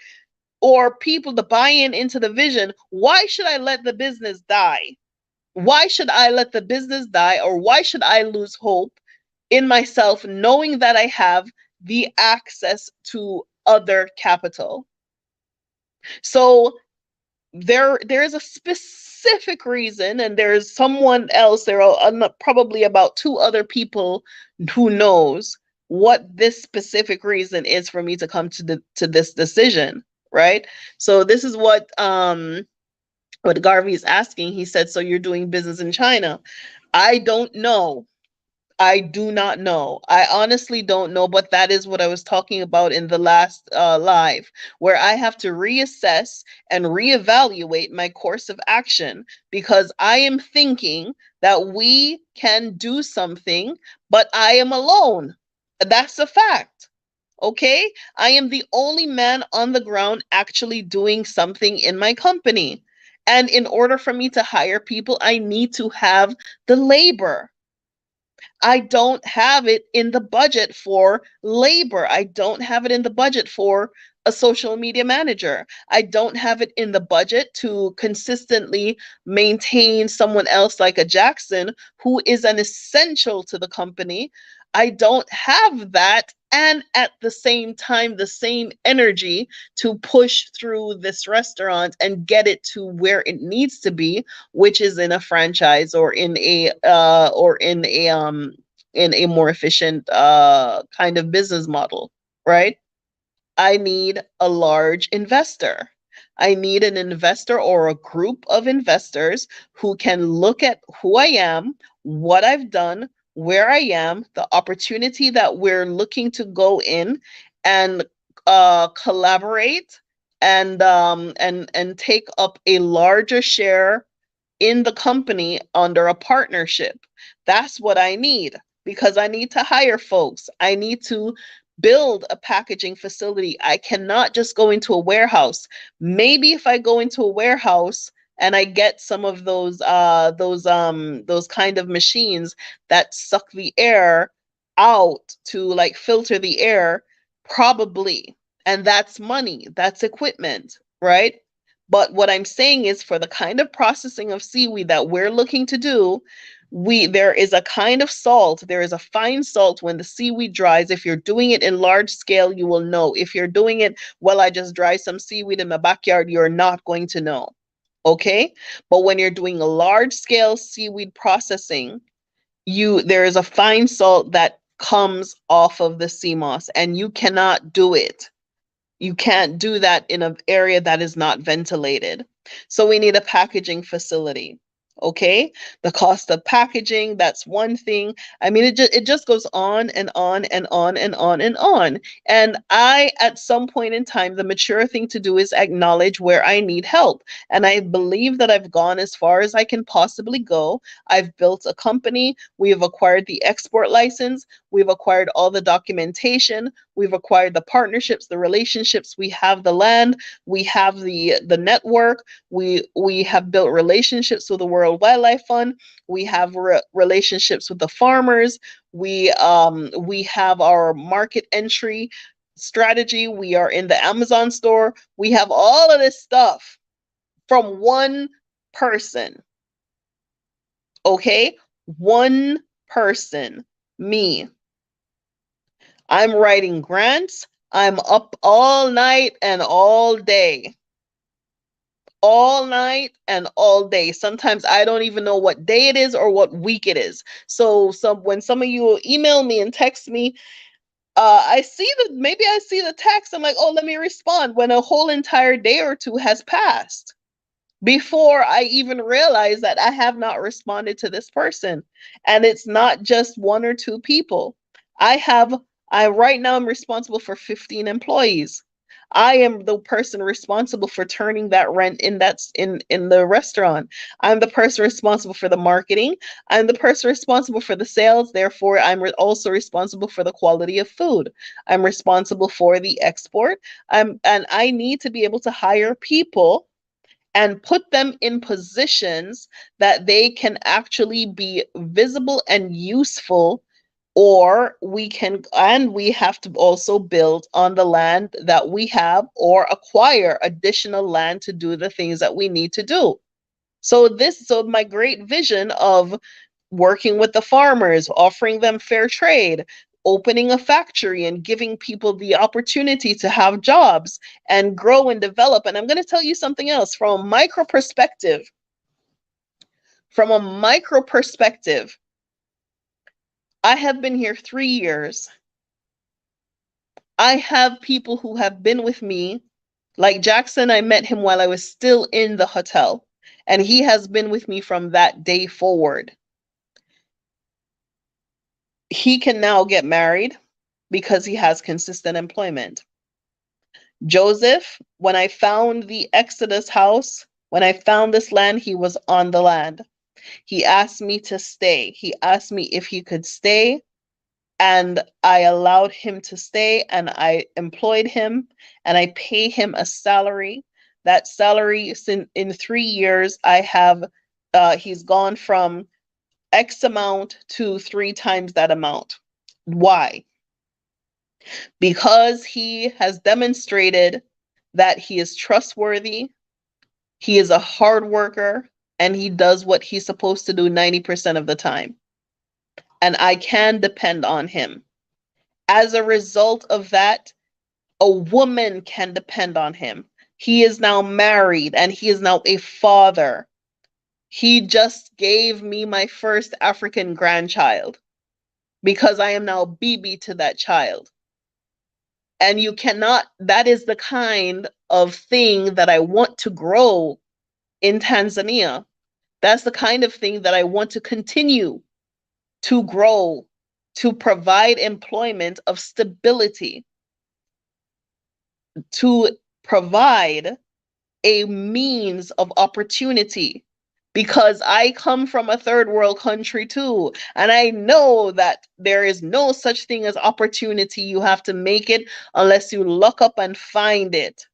or people to buy in into the vision, why should I let the business die? Why should I let the business die, or why should I lose hope in myself knowing that I have the access to other capital? So there's a specific reason, and there's someone else, there are probably about two other people who knows what this specific reason is for me to come to this decision, right? So this is what Garvey is asking. He said, so you're doing business in China? I don't know. I do not know. I honestly don't know, but that is what I was talking about in the last live, where I have to reassess and reevaluate my course of action, because I am thinking that we can do something, but I am alone. That's a fact. Okay? I am the only man on the ground actually doing something in my company. And in order for me to hire people, I need to have the labor. I don't have it in the budget for labor. I don't have it in the budget for a social media manager. I don't have it in the budget to consistently maintain someone else like a Jackson, who is an essential to the company. I don't have that. And at the same time, the same energy to push through this restaurant and get it to where it needs to be, which is in a franchise or in a more efficient kind of business model, right? I need a large investor. I need an investor or a group of investors who can look at who I am, what I've done, where I am, the opportunity that we're looking to go in, and collaborate and take up a larger share in the company under a partnership. That's what I need, because I need to hire folks. I need to build a packaging facility. I cannot just go into a warehouse. Maybe if I go into a warehouse and I get some of those kind of machines that suck the air out to like filter the air, probably. And that's money, that's equipment, right? But what I'm saying is, for the kind of processing of seaweed that we're looking to do, there is a kind of salt, there is a fine salt when the seaweed dries. If you're doing it in large scale, you will know. If you're doing it, well, I just dry some seaweed in my backyard, you're not going to know. Okay? But when you're doing a large scale seaweed processing, there is a fine salt that comes off of the sea moss, and you cannot do it. You can't do that in an area that is not ventilated. So we need a packaging facility. Okay, the cost of packaging, that's one thing. I mean, it just goes on and on and on and on and on. And at some point in time, the mature thing to do is acknowledge where I need help. And I believe that I've gone as far as I can possibly go. I've built a company. We've acquired the export license. We've acquired all the documentation. We've acquired the partnerships, the relationships. We have the land. We have the network. We have built relationships with the World Wildlife Fund. We have relationships with the farmers. We have our market entry strategy. We are in the Amazon store. We have all of this stuff from one person. Okay? One person, me. I'm writing grants. I'm up all night and all day. All night and all day. Sometimes I don't even know what day it is or what week it is. So when some of you email me and text me, maybe I see the text. I'm like, oh, let me respond, when a whole entire day or two has passed before I even realize that I have not responded to this person. And it's not just one or two people. I right now I'm responsible for 15 employees. I am the person responsible for turning that rent in that's in the restaurant. I'm the person responsible for the marketing. I'm the person responsible for the sales. Therefore, also responsible for the quality of food. I'm responsible for the export. And I need to be able to hire people and put them in positions that they can actually be visible and useful, or we have to also build on the land that we have or acquire additional land to do the things that we need to do. So my great vision of working with the farmers, offering them fair trade, opening a factory and giving people the opportunity to have jobs and grow and develop. And I'm going to tell you something else from a micro perspective. From a micro perspective, I have been here 3 years. I have people who have been with me, like Jackson. I met him while I was still in the hotel, and he has been with me from that day forward. He can now get married because he has consistent employment. Joseph, when I found the Exodus house, when I found this land, he was on the land. He asked me to stay. He asked me if he could stay, and I allowed him to stay, and I employed him, and I pay him a salary. That salary, in 3 years, he's gone from X amount to 3 times that amount. Why? Because he has demonstrated that he is trustworthy, he is a hard worker, and he does what he's supposed to do 90% of the time. And I can depend on him. As a result of that, a woman can depend on him. He is now married and he is now a father. He just gave me my first African grandchild because I am now BB to that child. And that is the kind of thing that I want to grow in Tanzania. That's the kind of thing that I want to continue to grow, to provide employment of stability, to provide a means of opportunity, because I come from a third world country too. And I know that there is no such thing as opportunity. You have to make it unless you look up and find it.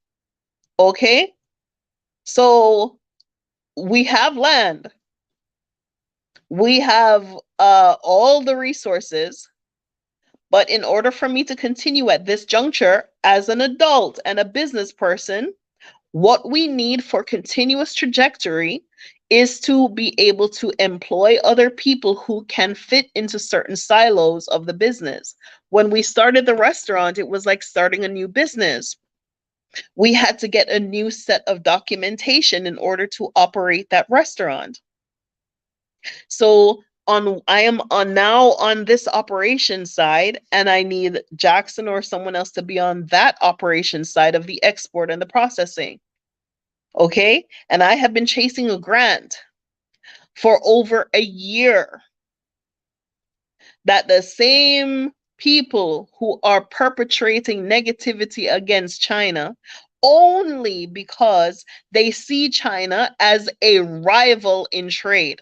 Okay? So we have land. We have all the resources. But in order for me to continue at this juncture as an adult and a business person, what we need for continuous trajectory is to be able to employ other people who can fit into certain silos of the business. When we started the restaurant, it was like starting a new business. We had to get a new set of documentation in order to operate that restaurant. So I am on now on this operation side, and I need Jackson or someone else to be on that operation side of the export and the processing. Okay? And I have been chasing a grant for over a year that the same people who are perpetrating negativity against China only because they see China as a rival in trade.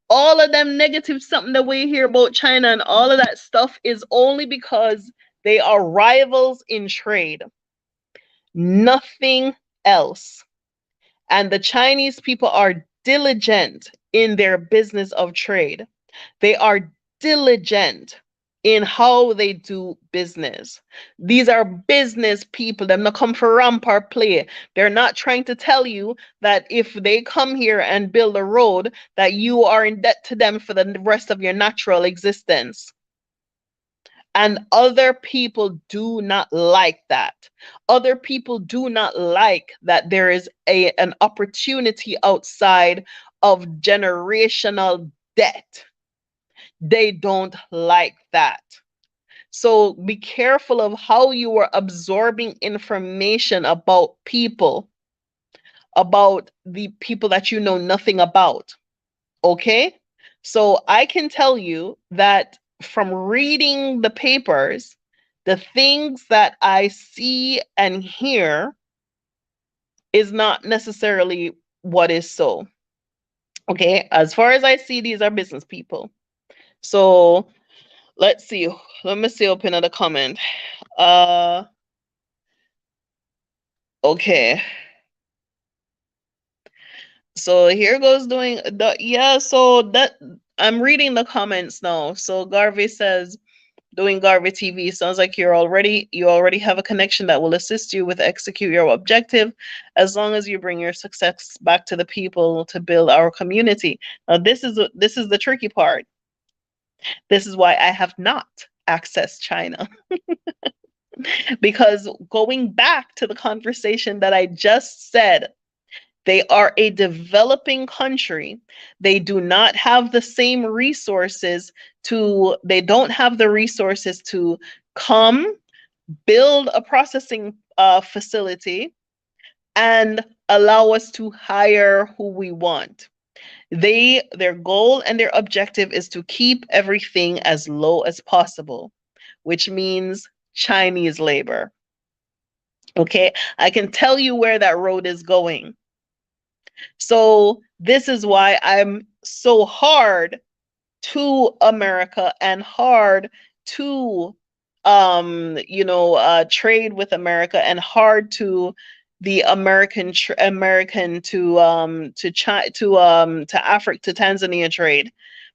All of them negative something that we hear about China and all of that stuff is only because they are rivals in trade. Nothing else. And the Chinese people are diligent in their business of trade. They are diligent in how they do business. These are business people. They're not come for ramp or play. They're not trying to tell you that if they come here and build a road, that you are in debt to them for the rest of your natural existence. And other people do not like that. Other people do not like that there is an opportunity outside of generational debt. They don't like that. So be careful of how you are absorbing information about people, about the people that you know nothing about. Okay? So I can tell you that from reading the papers, The things that I see and hear is not necessarily what is so. Okay, as far as I see, these are business people. So let's see. Let me see open at the comment. Okay. So here goes doing the yeah, so that I'm reading the comments now. So Garvey says doing Garvey TV sounds like you already have a connection that will assist you with execute your objective as long as you bring your success back to the people to build our community. Now this is the tricky part. This is why I have not accessed China. Because going back to the conversation that I just said, they are a developing country. They do not have the same resources they don't have the resources to come build a processing facility and allow us to hire who we want. Their goal and their objective is to keep everything as low as possible, which means Chinese labor. Okay, I can tell you where that road is going. So this is why I'm so hard to America and hard to trade with America and hard to the American to China to Africa to Tanzania trade,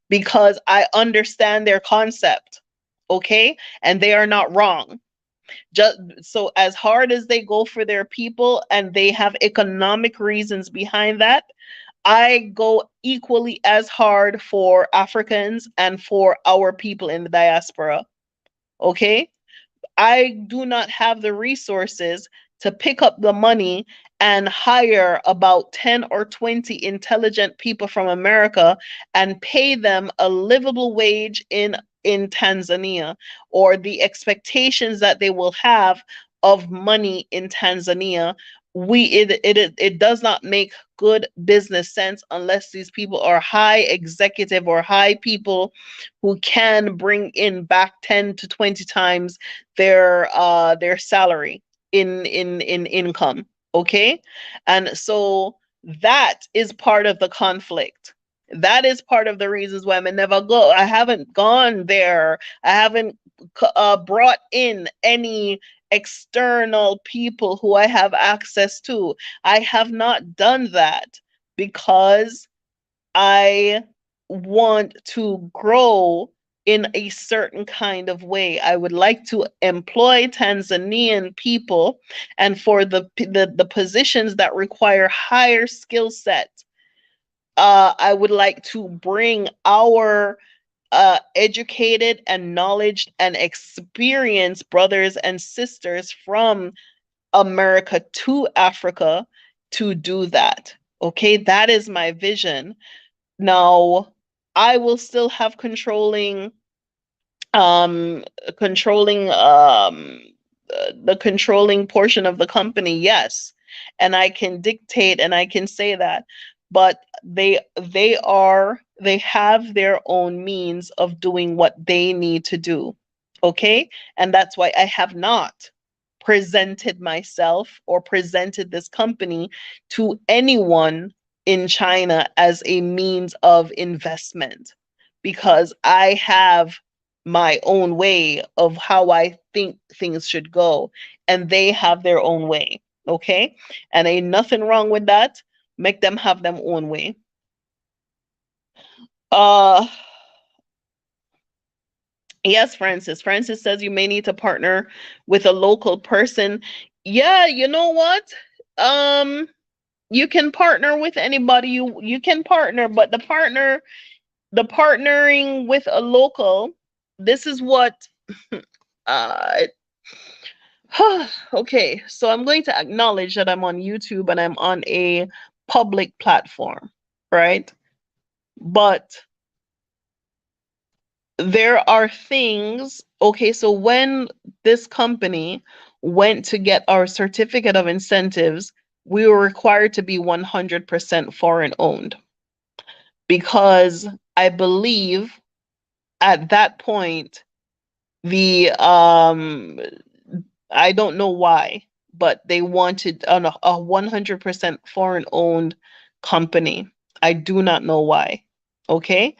because I understand their concept. Okay, and they are not wrong. Just so as hard as they go for their people and they have economic reasons behind that, I go equally as hard for Africans and for our people in the diaspora. Okay? I do not have the resources to pick up the money and hire about 10 or 20 intelligent people from America and pay them a livable wage in Tanzania, or the expectations that they will have of money in Tanzania. It does not make good business sense unless these people are high executive or high people who can bring in back 10 to 20 times their salary in income. Okay, and so that is part of the conflict. That is part of the reasons why I haven't gone there. I haven't brought in any external people who I have access to. I have not done that because I want to grow in a certain kind of way. I would like to employ Tanzanian people, and for the positions that require higher skill set, I would like to bring our educated and knowledge and experienced brothers and sisters from America to Africa to do that. Okay, that is my vision. Now, I will still have um controlling the controlling portion of the company, yes. And I can dictate and I can say that, but they have their own means of doing what they need to do. Okay? And that's why I have not presented myself or presented this company to anyone in China as a means of investment, because I have my own way of how I think things should go, and they have their own way. Okay? And ain't nothing wrong with that. Make them have their own way. Uh yes, Francis. Francis says you may need to partner with a local person. Yeah, you know what? Um you can partner with anybody you can partner, but the partnering with a local, this is what uh okay, so I'm going to acknowledge that I'm on YouTube and I'm on a public platform, right? But there are things, okay, so when this company went to get our certificate of incentives, we were required to be 100% foreign owned, because I believe at that point The I don't know why, but they wanted a 100% foreign owned company. I do not know why. Okay?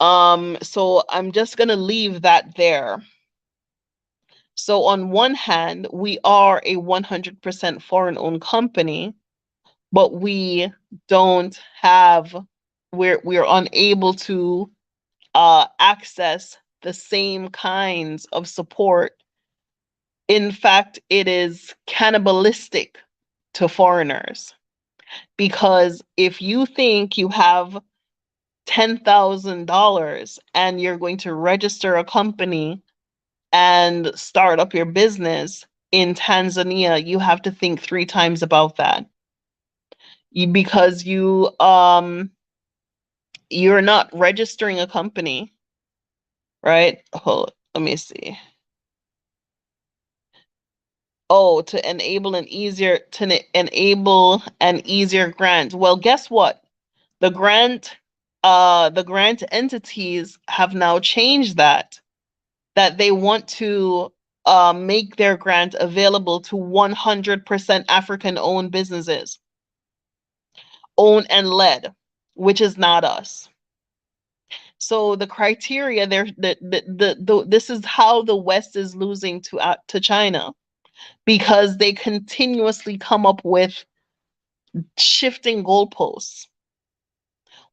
So I'm just going to leave that there. So on one hand, we are a 100% foreign owned company, but we don't have we're unable to access the same kinds of support. In fact, it is cannibalistic to foreigners, because if you think you have $10,000 and you're going to register a company and start up your business in Tanzania, you have to think three times about that. Because you're not registering a company, right? Hold, let me see. Oh, to enable an easier grant. Well, guess what? The grant the grant entities have now changed that they want to make their grant available to 100% African owned businesses, owned and led, which is not us. So the criteria there, this is how the West is losing to China, because they continuously come up with shifting goalposts.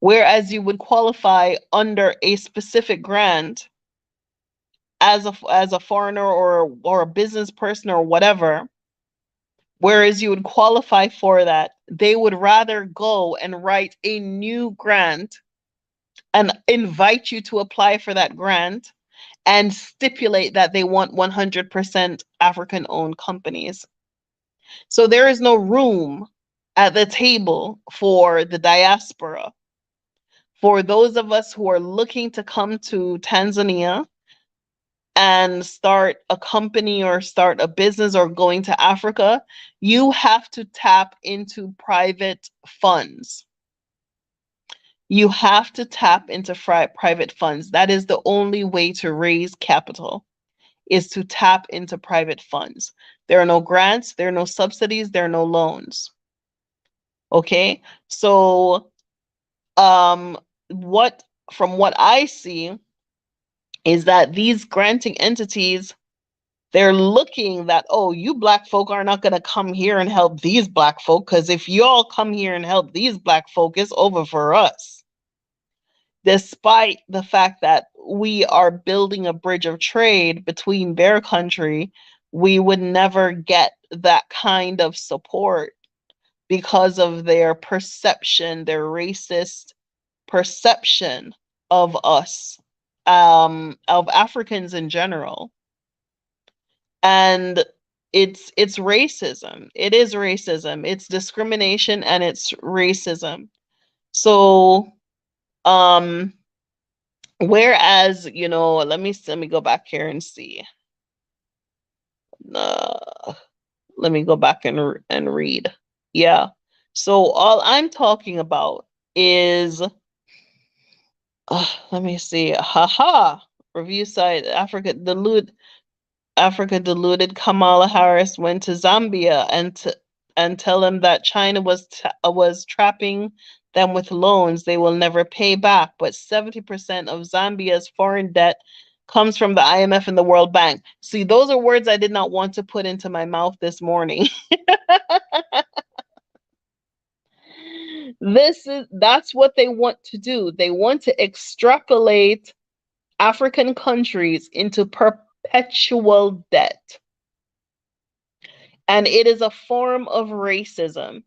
Whereas you would qualify under a specific grant as a foreigner or a business person or whatever, whereas you would qualify for that, they would rather go and write a new grant and invite you to apply for that grant and stipulate that they want 100% African owned companies. So there is no room at the table for the diaspora. For those of us who are looking to come to Tanzania and start a company or start a business or going to Africa, you have to tap into private funds. You have to tap into private funds. That is the only way to raise capital, is to tap into private funds. There are no grants, there are no subsidies, there are no loans. Okay? So what from what I see is that these granting entities, they're looking that, oh, you black folk are not going to come here and help these black folk, because if y'all come here and help these black folk, it's over for us. Despite the fact that we are building a bridge of trade between their country, we would never get that kind of support because of their perception, their racist perception of us, of Africans in general. And it's racism. It is racism. It's discrimination and it's racism. So whereas, let me go back here and see. Let me go back and read. Yeah. So all I'm talking about is let me see. Haha. Review site Africa deluded. Kamala Harris went to Zambia and tell them that China was trapping them with loans they will never pay back. But 70% of Zambia's foreign debt comes from the IMF and the World Bank. See, those are words I did not want to put into my mouth this morning. That's what they want to do. They want to extrapolate African countries into perpetual debt. And it is a form of racism.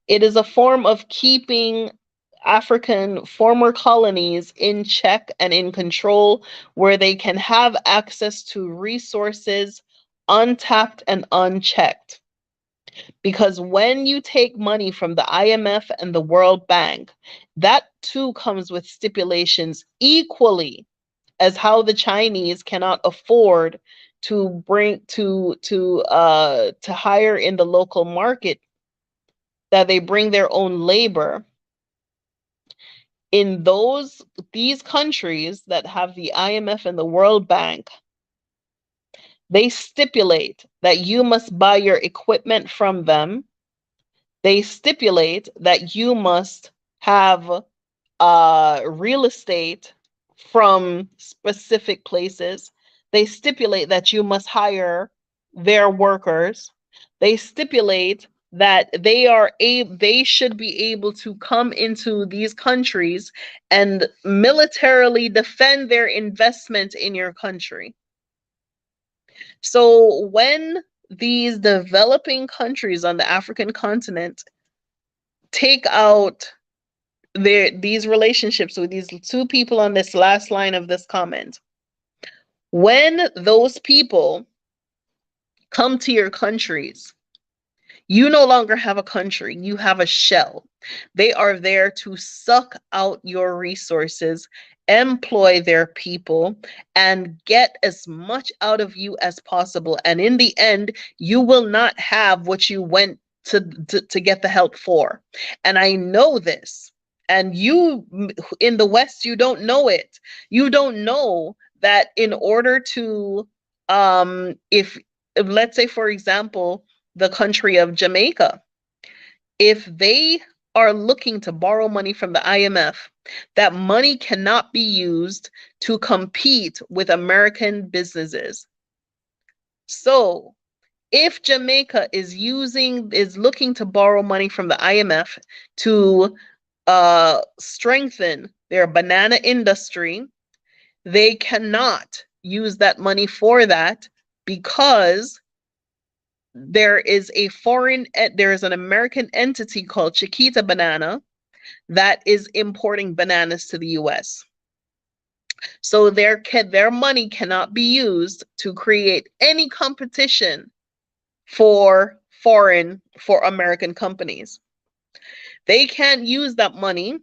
It is a form of keeping African former colonies in check and in control, where they can have access to resources untapped and unchecked. Because when you take money from the IMF and the World Bank, that too comes with stipulations equally as how the Chinese cannot afford to bring to hire in the local market, that they bring their own labor. in these countries that have the IMF and the World Bank, they stipulate that you must buy your equipment from them. They stipulate that you must have real estate from specific places. They stipulate that you must hire their workers. They stipulate that they should be able to come into these countries and militarily defend their investment in your country. So when these developing countries on the African continent take out these relationships with these two people on this last line of this comment, when those people come to your countries, you no longer have a country, you have a shell. They are there to suck out your resources, employ their people, and get as much out of you as possible. And in the end, you will not have what you went to get the help for. And I know this. And you in the West, you don't know it. You don't know that in order to, if let's say, for example, the country of Jamaica, if they are looking to borrow money from the IMF, that money cannot be used to compete with American businesses. So if Jamaica is looking to borrow money from the IMF to strengthen their banana industry, they cannot use that money for that, because there is an American entity called Chiquita Banana that is importing bananas to the US. So their money cannot be used to create any competition for American companies. They can't use that money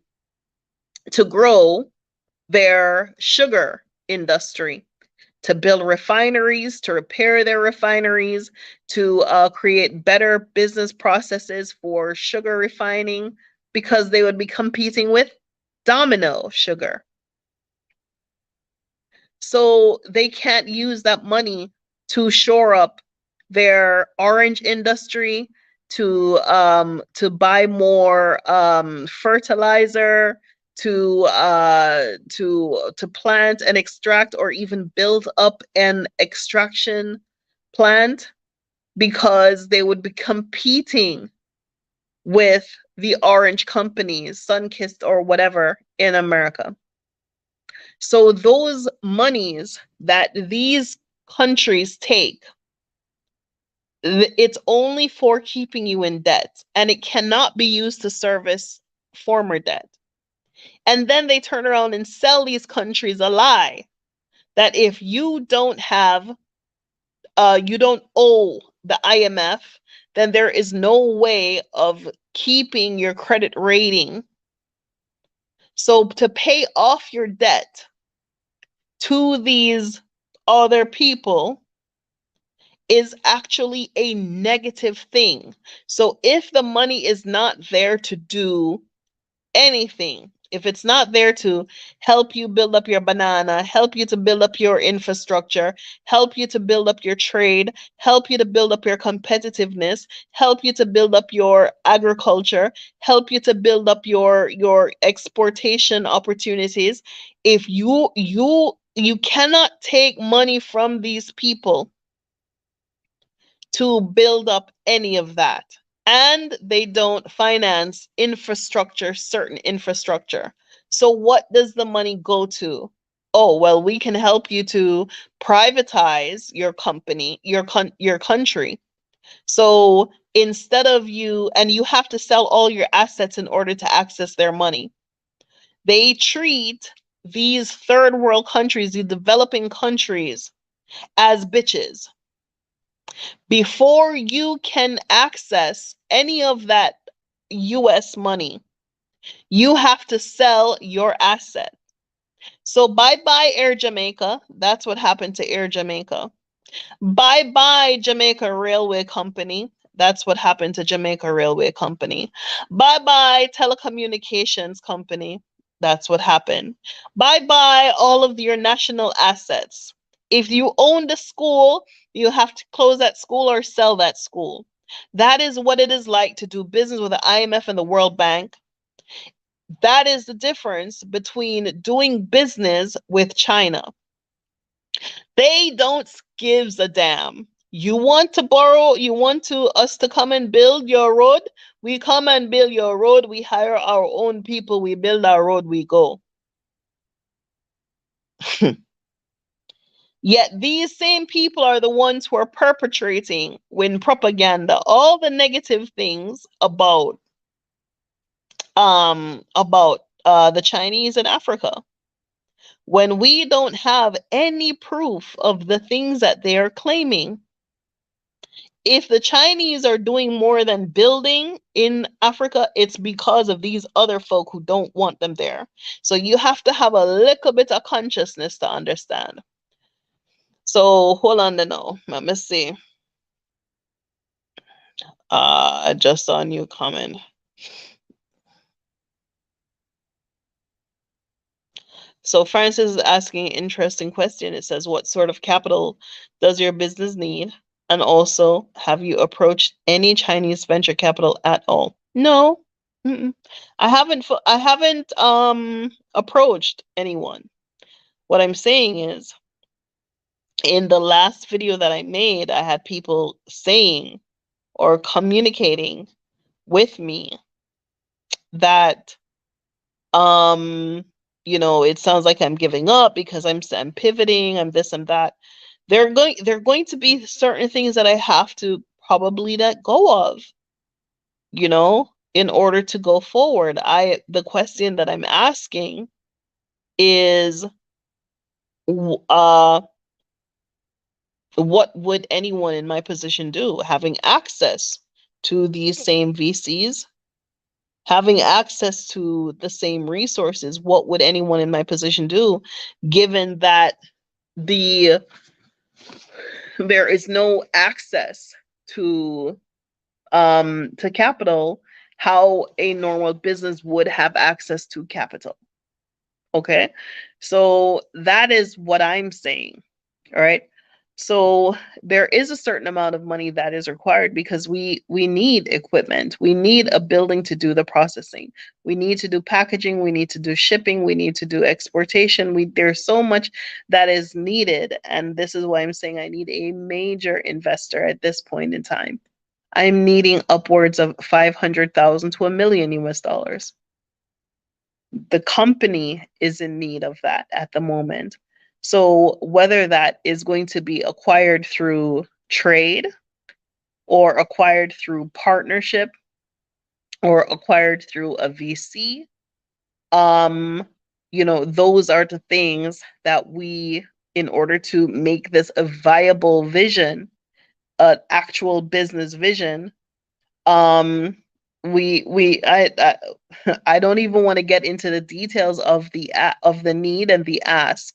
to grow their sugar industry, to build refineries, to repair their refineries, to create better business processes for sugar refining, because they would be competing with Domino sugar. So they can't use that money to shore up their orange industry, to buy more fertilizer, to plant and extract, or even build up an extraction plant, because they would be competing with the orange companies, Sunkist or whatever, in America. So those monies that these countries take, it's only for keeping you in debt, and it cannot be used to service former debt. And then they turn around and sell these countries a lie that if you don't owe the IMF, then there is no way of keeping your credit rating. So to pay off your debt to these other people is actually a negative thing. So if the money is not there to do anything, if it's not there to help you build up your banana, help you to build up your infrastructure, help you to build up your trade, help you to build up your competitiveness, help you to build up your agriculture, help you to build up your exportation opportunities, if you cannot take money from these people to build up any of that. And they don't finance infrastructure, certain infrastructure. So what does the money go to? Oh, well, we can help you to privatize your company, your country. So instead of and you have to sell all your assets in order to access their money. They treat these third world countries, these developing countries, as bitches. Before you can access any of that US money, you have to sell your asset. So bye-bye Air Jamaica. That's what happened to Air Jamaica. Bye-bye Jamaica Railway Company. That's what happened to Jamaica Railway Company. Bye-bye Telecommunications Company. That's what happened. Bye bye, all of your national assets. If you own the school, you have to close that school or sell that school. That is what it is like to do business with the IMF and the World Bank. That is the difference between doing business with China. They don't gives a damn. You want to borrow, you want to us to come and build your road? We come and build your road. We hire our own people. We build our road. We go. Yet these same people are the ones who are perpetrating when propaganda all the negative things about the Chinese in Africa. When we don't have any proof of the things that they are claiming, if the Chinese are doing more than building in Africa, it's because of these other folk who don't want them there. So you have to have a little bit of consciousness to understand. So hold on now. Let me see. I just saw a new comment. So Francis is asking an interesting question. It says, what sort of capital does your business need? And also, have you approached any Chinese venture capital at all? No. Mm-mm. I haven't approached anyone. What I'm saying is, in the last video that I made, I had people saying or communicating with me that it sounds like I'm giving up because I'm pivoting, I'm this and that. There are going to be certain things that I have to probably let go of, in order to go forward. The question that I'm asking is, what would anyone in my position do, having access to these same VCs, having access to the same resources? What would anyone in my position do, given that there is no access to capital? How a normal business would have access to capital? Okay, so that is what I'm saying. All right. So there is a certain amount of money that is required because we need equipment. We need a building to do the processing. We need to do packaging. We need to do shipping. We need to do exportation. There's so much that is needed, and this is why I'm saying I need a major investor at this point in time. I'm needing upwards of 500,000 to $1 million. The company is in need of that at the moment. So whether that is going to be acquired through trade or acquired through partnership or acquired through a VC, those are the things that in order to make this a viable vision, an actual business vision, I don't even want to get into the details of the need and the ask,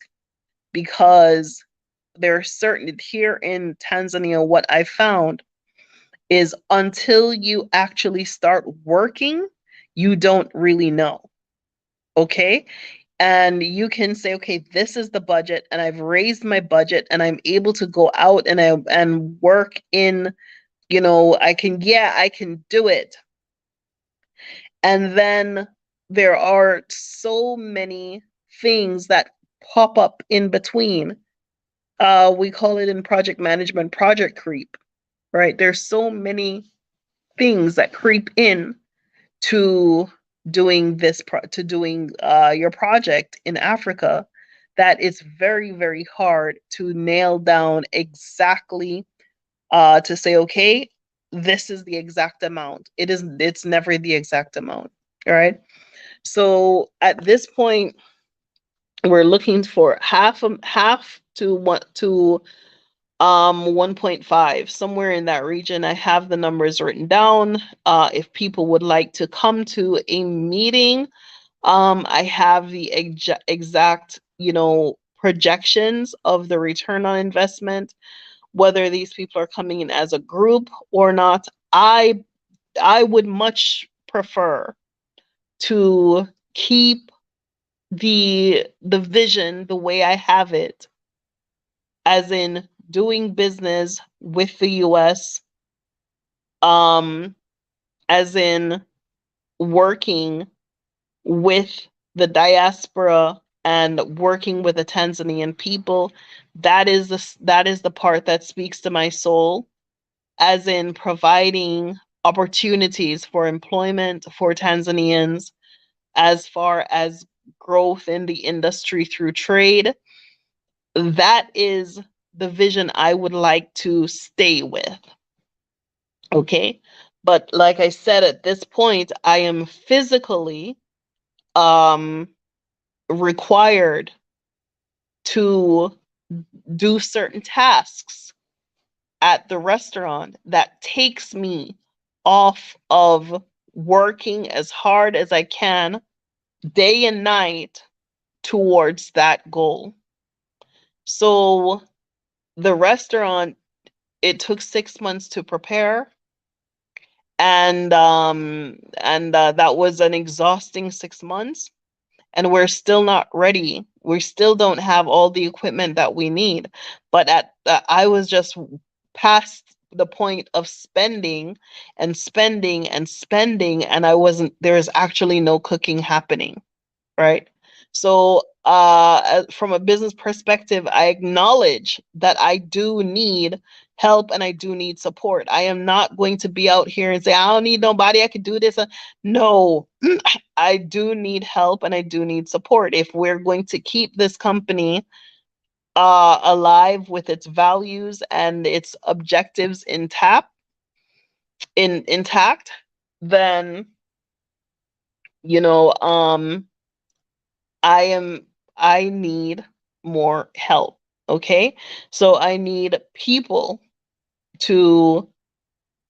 because there are certain here in Tanzania, what I found is until you actually start working, you don't really know. Okay. And you can say, okay, this is the budget, and I've raised my budget, and I'm able to go out and work in, I can do it. And then there are so many things that pop up in between. We call it in project management project creep, right? There's so many things that creep in to doing your project in Africa, that it's very, very hard to nail down exactly, to say, okay, this is the exact amount. It's never the exact amount. All right. So at this point, we're looking for half to 1.5, somewhere in that region. I have the numbers written down. If people would like to come to a meeting, I have the exact, projections of the return on investment, whether these people are coming in as a group or not. I would much prefer to keep the vision, the way I have it, as in doing business with the US, um, as in working with the diaspora and working with the Tanzanian people, that is the part that speaks to my soul, as in providing opportunities for employment for Tanzanians, as far as growth in the industry through trade. That is the vision I would like to stay with. Okay. But like I said, at this point, I am physically um, required to do certain tasks at the restaurant that takes me off of working as hard as I can day and night towards that goal. So the restaurant, it took 6 months to prepare, and that was an exhausting 6 months, and we're still not ready. We still don't have all the equipment that we need. But I was just past the point of spending and spending and spending, and I wasn't, there was actually no cooking happening, right? So from a business perspective, I acknowledge that I do need help and I do need support. I am not going to be out here and say, I don't need nobody, I can do this. No, I do need help and I do need support. If we're going to keep this company alive with its values and its objectives intact, then you know, I need more help. Okay. So I need people to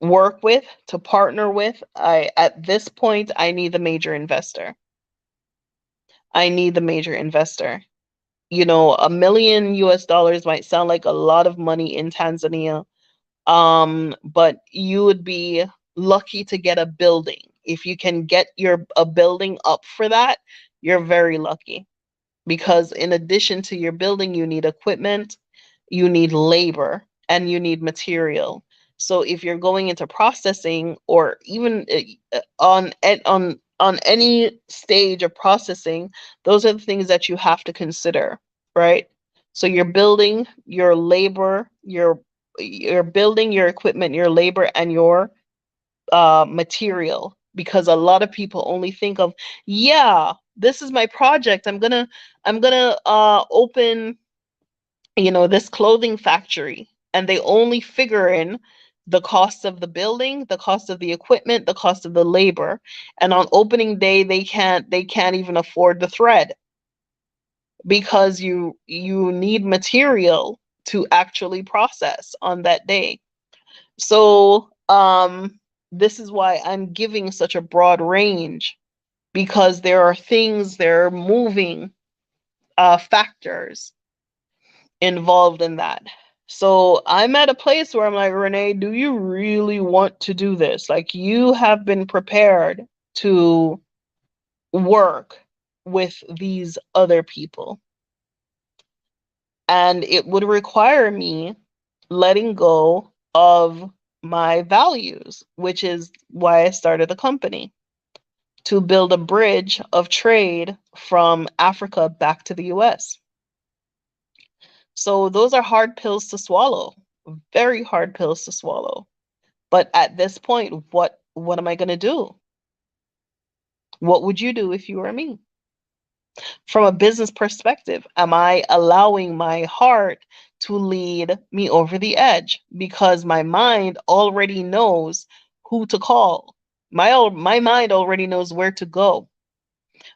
work with, to partner with. At this point, I need the major investor. I need the major investor. You know, $1 million might sound like a lot of money in Tanzania. But you would be lucky to get a building. If you can get a building up for that, you're very lucky. Because in addition to your building, you need equipment, you need labor, and you need material. So if you're going into processing, or even on any stage of processing, those are the things that you have to consider, right? So your building, your labor, your building, your equipment, your labor, and your material. Because a lot of people only think of, yeah, this is my project. I'm gonna open, this clothing factory, and they only figure in the cost of the building, the cost of the equipment, the cost of the labor, and on opening day they can't even afford the thread, because you need material to actually process on that day. So this is why I'm giving such a broad range, because there are moving factors involved in that. So I'm at a place where I'm like, Renee, do you really want to do this? Like, you have been prepared to work with these other people, and it would require me letting go of my values, which is why I started the company, to build a bridge of trade from Africa back to the US. So those are hard pills to swallow, very hard pills to swallow. But at this point, what am I going to do? What would you do if you were me? From a business perspective, am I allowing my heart to lead me over the edge? Because my mind already knows who to call. My mind already knows where to go.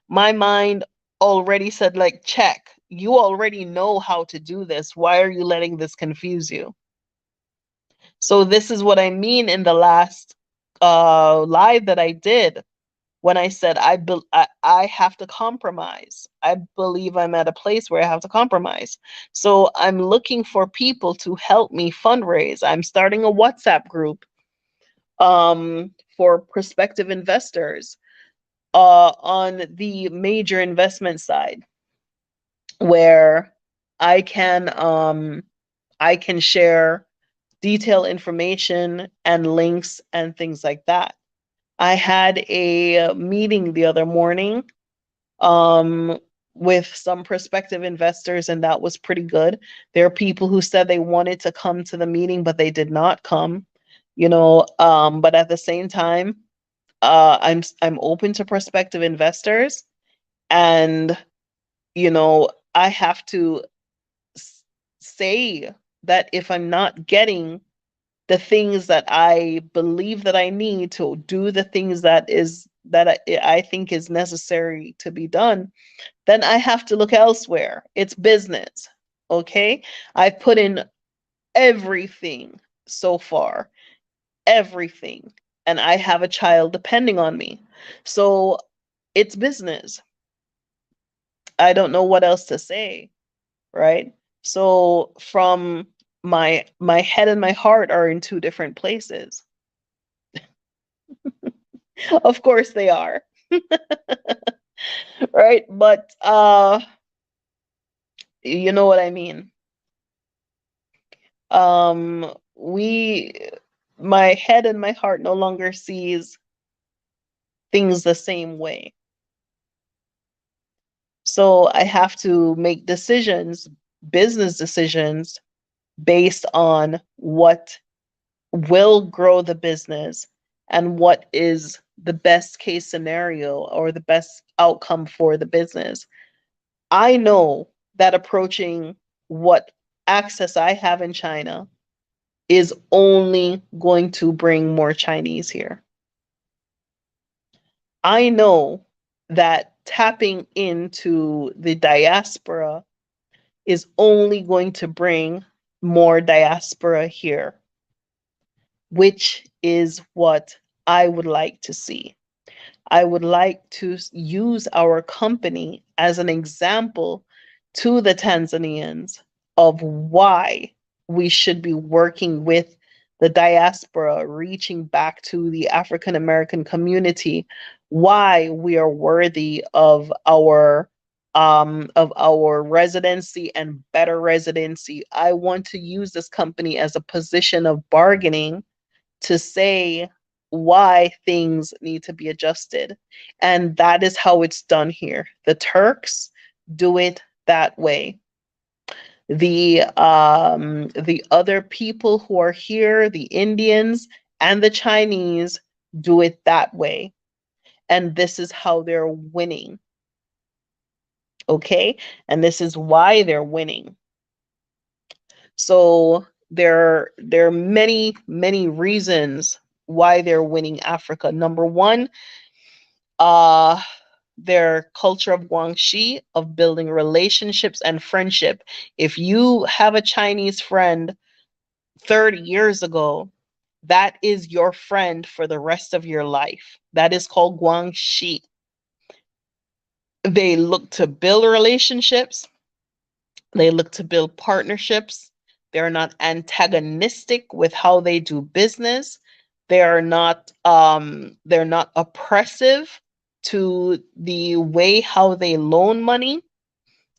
My mind already said, like, check. You already know how to do this. Why are you letting this confuse you? So this is what I mean in the last live that I did, when I said I have to compromise. I believe I'm at a place where I have to compromise. So I'm looking for people to help me fundraise. I'm starting a WhatsApp group for prospective investors. on the major investment side, where I can I can share detailed information and links and things like that. I had a meeting the other morning um, with some prospective investors, and that was pretty good. There are people who said they wanted to come to the meeting, but they did not come. But at the same time, I'm open to prospective investors, and I have to say that if I'm not getting the things that I believe that I need to do the things that I think is necessary to be done, then I have to look elsewhere. It's business. Okay? I put in everything so far, everything. And I have a child depending on me. So it's business. I don't know what else to say, right? So from my head and my heart are in two different places. Of course they are, right? But you know what I mean. We My head and my heart no longer sees things the same way. So I have to make decisions, business decisions, based on what will grow the business and what is the best case scenario or the best outcome for the business. I know that approaching what access I have in China is only going to bring more Chinese here. I know that tapping into the diaspora is only going to bring more diaspora here, which is what I would like to see. I would like to use our company as an example to the Tanzanians of why we should be working with the diaspora, reaching back to the African American community, why we are worthy of our residency and better residency. I want to use this company as a position of bargaining to say why things need to be adjusted. And that is how it's done here. The Turks do it that way. The other people who are here, the Indians and the Chinese, do it that way. And this is how they're winning. Okay? And this is why they're winning. So there are many reasons why they're winning Africa. Number one, uh their culture of Guangxi, of building relationships and friendship. If you have a Chinese friend 30 years ago, that is your friend for the rest of your life. That is called Guangxi. They look to build relationships. They look to build partnerships. They're not antagonistic with how they do business. They're not oppressive to the way how they loan money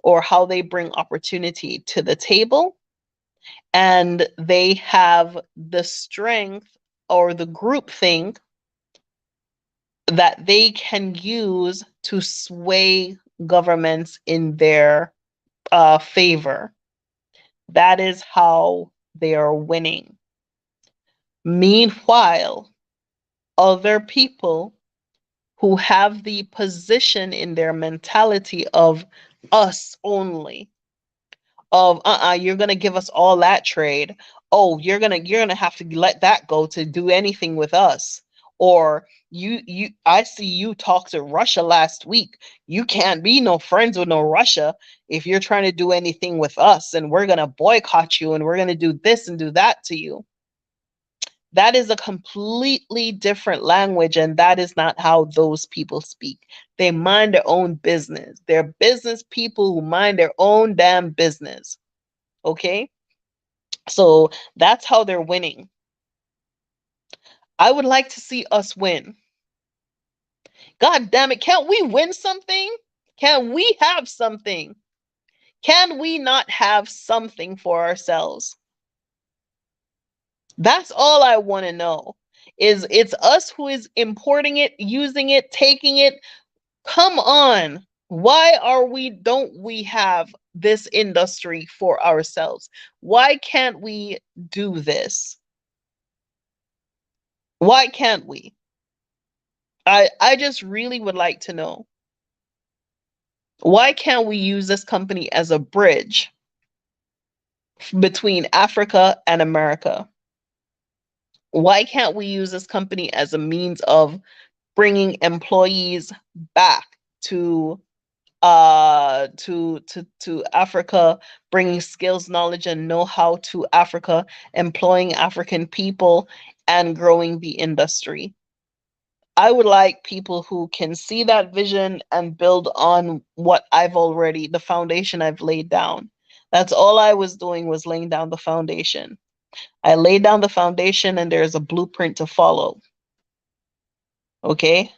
or how they bring opportunity to the table. And they have the strength or the group thing that they can use to sway governments in their favor. That is how they are winning. Meanwhile, other people who have the position in their mentality of us only, of you're gonna give us all that trade. Oh, you're gonna have to let that go to do anything with us. Or I see you talk to Russia last week. You can't be no friends with no Russia if you're trying to do anything with us, and we're gonna boycott you and we're gonna do this and do that to you. That is a completely different language, and that is not how those people speak. They mind their own business. They're business people who mind their own damn business. Okay? So that's how they're winning. I would like to see us win. God damn it, can't we win something? Can we have something? Can we not have something for ourselves? That's all I want to know. Is it's us who is importing it, using it, taking it? Come on. Why don't we have this industry for ourselves? Why can't we do this? Why can't we? I just really would like to know. Why can't we use this company as a bridge between Africa and America? Why can't we use this company as a means of bringing employees back to to Africa, bringing skills, knowledge, and know-how to Africa, employing African people, and growing the industry? I would like people who can see that vision and build on what the foundation I've laid down. That's all I was doing, was laying down the foundation. I laid down the foundation and there's a blueprint to follow. Okay?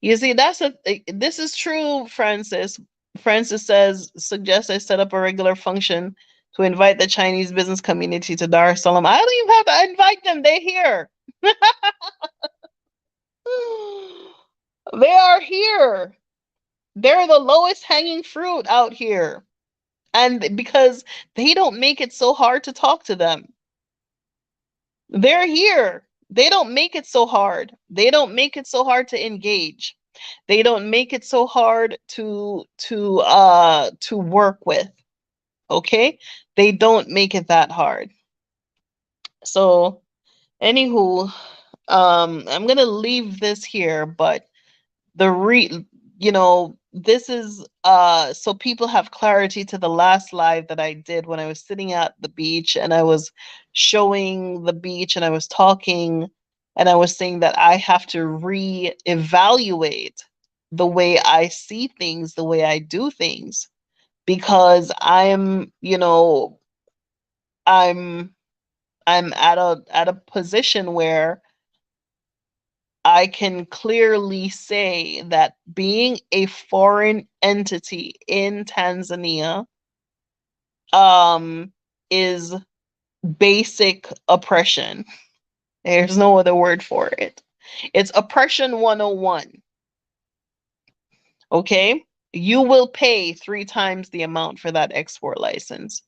You see, this is true, Francis. Francis suggests I set up a regular function to invite the Chinese business community to Dar es Salaam. I don't even have to invite them. They're here. They are here. They're the lowest hanging fruit out here. And because they don't make it so hard to talk to them. They're here. They don't make it so hard. They don't make it so hard to engage. They don't make it so hard to work with. Okay? They don't make it that hard. So, anywho, I'm gonna leave this here, but this is so people have clarity to the last live that I did when I was sitting at the beach and I was showing the beach and I was talking and I was saying that I have to reevaluate the way I see things, the way I do things, because I'm at a position where I can clearly say that being a foreign entity in Tanzania is basic oppression. There's no other word for it. It's oppression 101. Okay? You will pay 3 times the amount for that export license.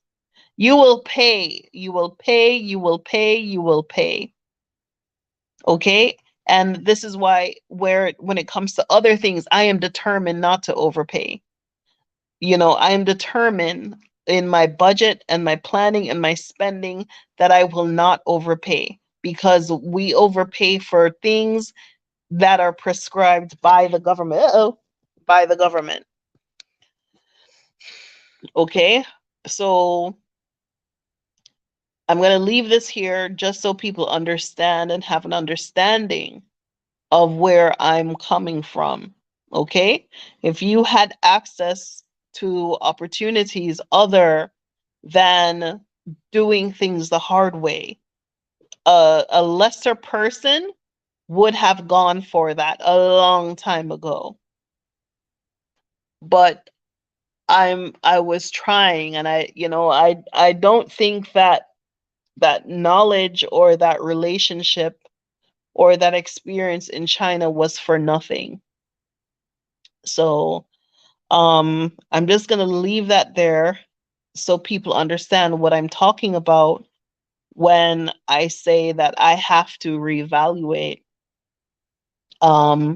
You will pay, you will pay, you will pay, you will pay. Okay? And this is why when it comes to other things, I am determined not to overpay. I am determined in my budget and my planning and my spending that I will not overpay, because we overpay for things that are prescribed by the government. By the government. Okay? So I'm going to leave this here just so people understand and have an understanding of where I'm coming from. Okay? If you had access to opportunities other than doing things the hard way, a lesser person would have gone for that a long time ago. But I was trying, and I don't think that knowledge or that relationship or that experience in China was for nothing. So I'm just going to leave that there so people understand what I'm talking about when I say that I have to reevaluate. I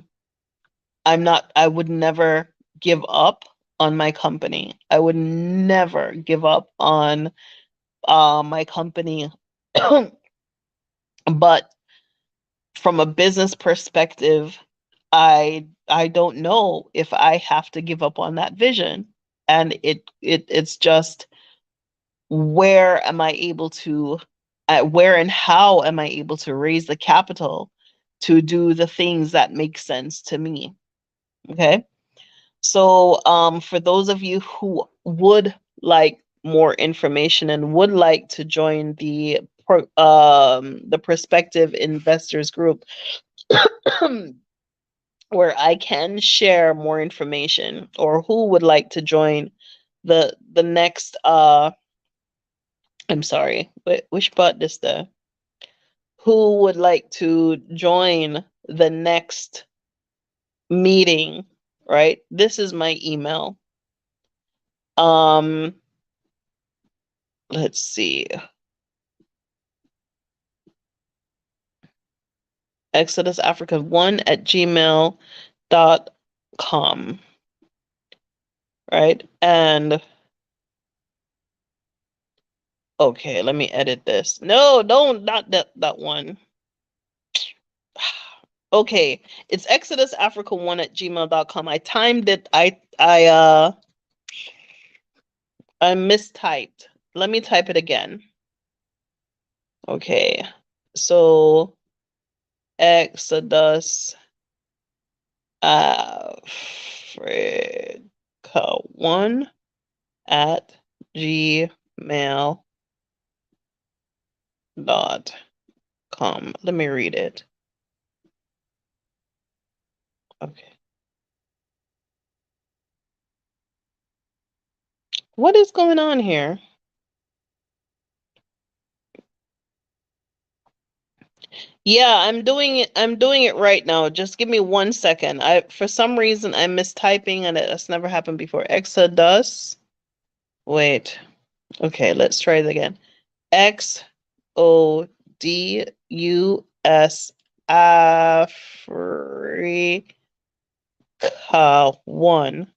would never give up on my company. I would never give up on my company. But from a business perspective, I don't know if I have to give up on that vision. And it's just, where am I able to where and how am I able to raise the capital to do the things that make sense to me? Okay. So for those of you who would like more information and would like to join the the prospective investors group where I can share more information, or who would like to join the next I'm sorry, which part is the who would like to join the next meeting, right? This is my email. Let's see. exodusafrica1@gmail.com, right? And okay, let me edit this. No, not that one. Okay, it's exodusafrica1@gmail.com. I timed it. I mistyped. Let me type it again. Okay. So Exodus Africa1 at gmail.com. Let me read it. Okay. What is going on here? Yeah, I'm doing it right now. Just give me 1 second. For some reason I'm mistyping and it's never happened before. Exodus. Wait. Okay, let's try it again. XODUS Africa1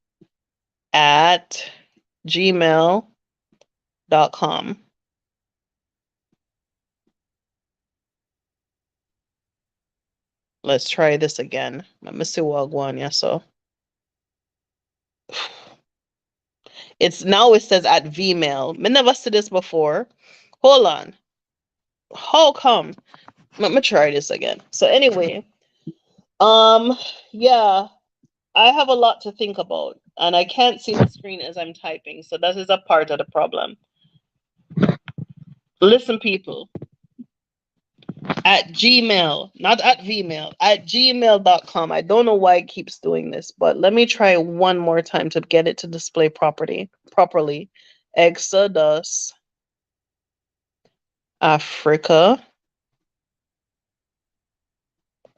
at gmail.com. Let's try this again. Mr. Wagwan, yeah, so it's now it says at Vmail. I never said this before. Hold on. How come? Let me try this again. So anyway, yeah, I have a lot to think about, and I can't see the screen as I'm typing, so that is a part of the problem. Listen, people, at Gmail, not at Vmail, at gmail.com. I don't know why it keeps doing this, but let me try one more time to get it to display properly. Exodus Africa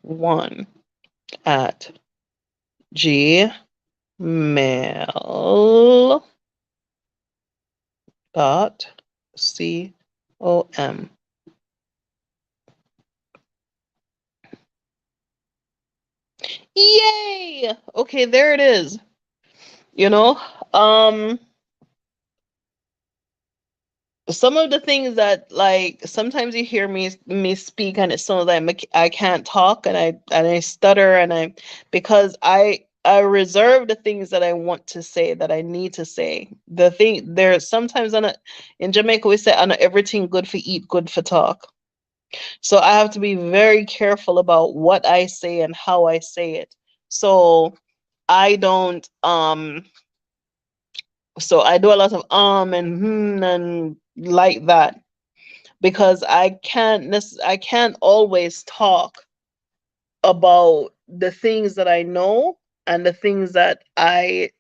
1 at gmail.com. Yay! Okay, there it is. You know, some of the things that, like, sometimes you hear me speak and it sounds like I can't talk, and I stutter, and because I reserve the things that I want to say, that I need to say. The thing there sometimes in Jamaica we say on everything good for eat, good for talk. So I have to be very careful about what I say and how I say it. So I don't so I do a lot of and and like that, because I can't always talk about the things that I know and the things that I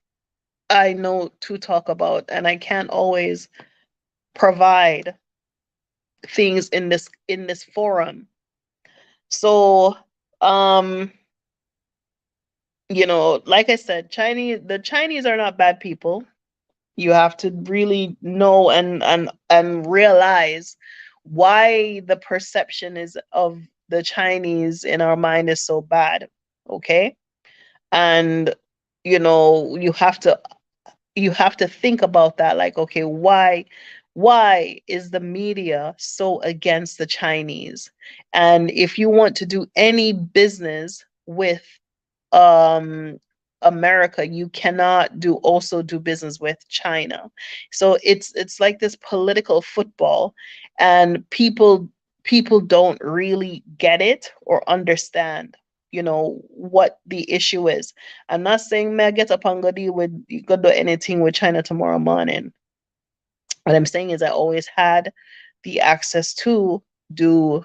know to talk about, and I can't always provide things in this forum. So like I said, the Chinese are not bad people. You have to really know and realize why the perception is of the Chinese in our mind is so bad. Okay? And you have to think about that, like, okay, why is the media so against the Chinese? And if you want to do any business with um America, you cannot also do business with China. So it's like this political football, and people don't really get it or understand, what the issue is. I'm not saying may I get up and go do anything with China tomorrow morning. What I'm saying is I always had the access to do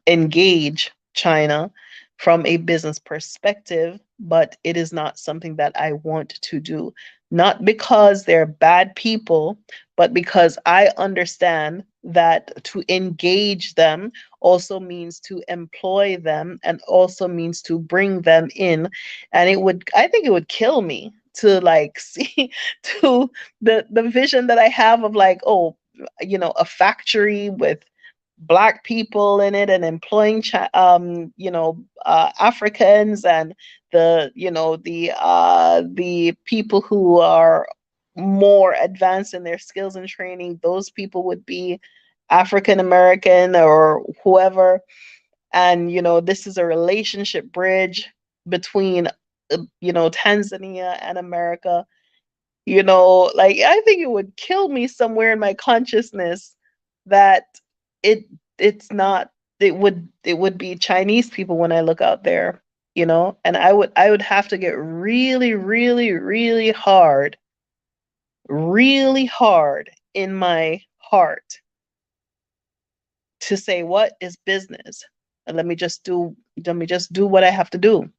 engage China from a business perspective, but it is not something that I want to do. Not because they're bad people, but because I understand that to engage them also means to employ them and also means to bring them in. And I think it would kill me to like see to the vision that I have of like, oh, a factory with black people in it and employing Africans and the people who are more advanced in their skills and training, those people would be African American or whoever. And this is a relationship bridge between Tanzania and America. Like, I think it would kill me somewhere in my consciousness that it it's not it would be Chinese people when I look out there, and I would have to get really, really, really hard in my heart to say what is business, and let me just do what I have to do,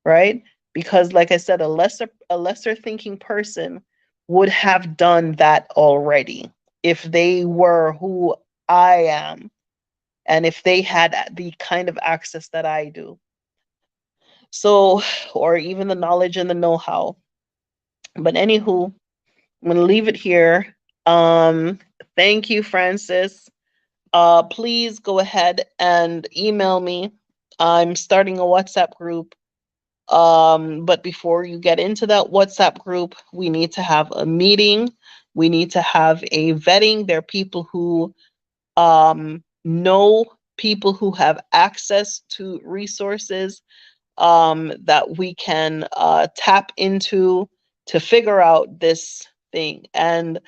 right? Because like I said, a lesser thinking person would have done that already if they were who I am and if they had the kind of access that I do. So, or even the knowledge and the know-how. But anywho, I'm gonna leave it here. Thank you, Francis. Please go ahead and email me. I'm starting a WhatsApp group. But before you get into that WhatsApp group, we need to have a meeting. We need to have a vetting. There are people who know people who have access to resources that we can tap into to figure out this thing. And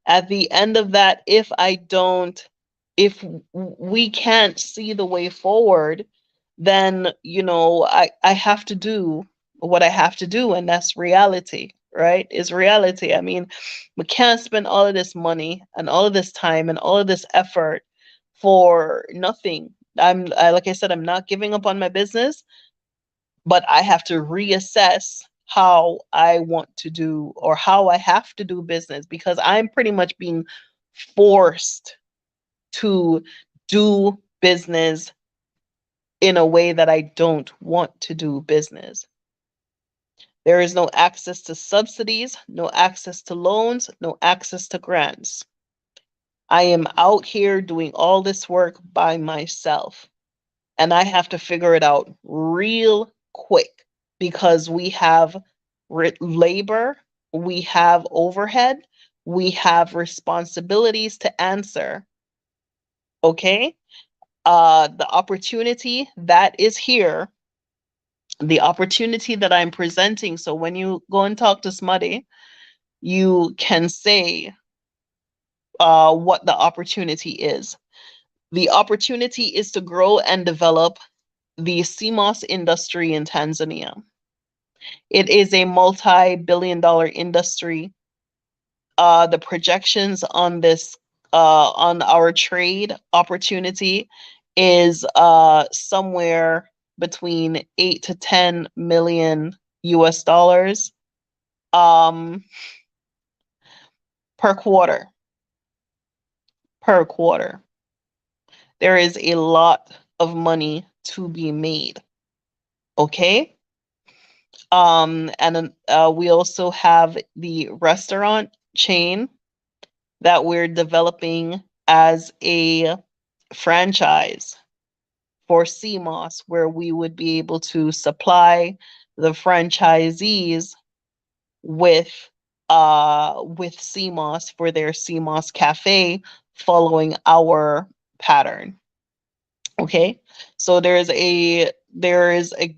at the end of that, if we can't see the way forward, then I have to do what I have to do, and that's reality, right? Is reality. I mean, we can't spend all of this money and all of this time and all of this effort for nothing. Like I said, I'm not giving up on my business, but I have to reassess how I want to do or how I have to do business, because I'm pretty much being forced to do business in a way that I don't want to do business. There is no access to subsidies, no access to loans, no access to grants. I am out here doing all this work by myself, and I have to figure it out real quick because we have labor, we have overhead, we have responsibilities to answer. Okay? The opportunity that is here, the opportunity that I'm presenting. So when you go and talk to somebody, you can say what the opportunity is. The opportunity is to grow and develop the CMOS industry in Tanzania. It is a multi-billion-dollar industry. The projections on this, on our trade opportunity, is somewhere between 8 to 10 million US dollars um, per quarter. Per quarter. There is a lot of money to be made. Okay? And we also have the restaurant chain that we're developing as a franchise for CMOS, where we would be able to supply the franchisees with CMOS for their CMOS cafe, following our pattern. Okay, so there is a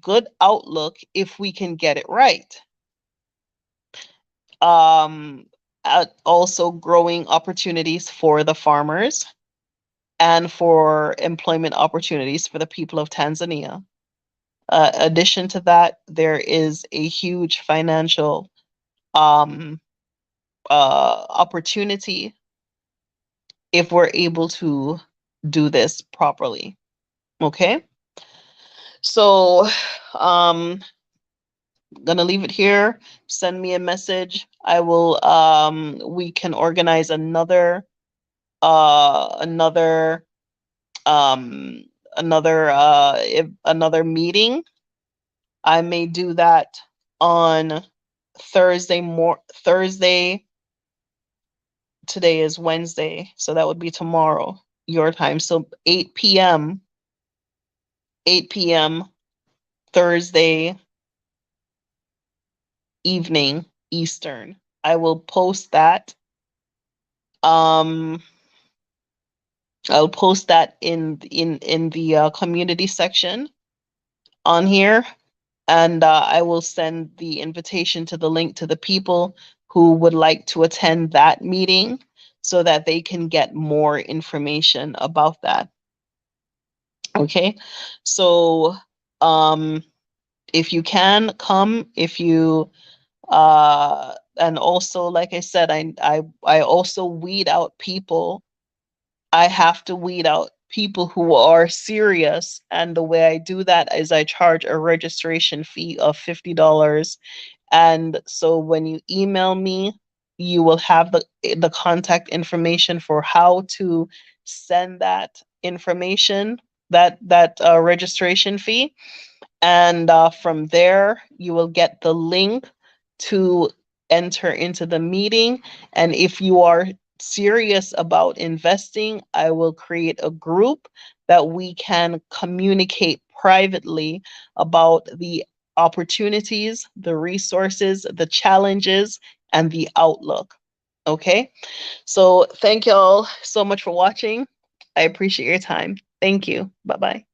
good outlook if we can get it right. Also growing opportunities for the farmers and for employment opportunities for the people of Tanzania. Addition to that, there is a huge financial opportunity if we're able to do this properly. Okay. So, gonna leave it here. Send me a message. I will, we can organize another, um, another meeting. I may do that on Thursday. Today is Wednesday, so that would be tomorrow, your time. So 8 p.m. Thursday evening Eastern. I will post that. Um, I'll post that in the community section on here, and I will send the invitation to the link to the people who would like to attend that meeting so that they can get more information about that. Okay, so if you can come, if you and also, like I said, I also weed out people. I have to weed out people who are serious, and the way I do that is I charge a registration fee of $50. And so when you email me, you will have the contact information for how to send that information, that registration fee. And from there, you will get the link to enter into the meeting. And if you are serious about investing, I will create a group that we can communicate privately about the opportunities, the resources, the challenges, and the outlook. Okay. So thank y'all so much for watching. I appreciate your time. Thank you. Bye bye.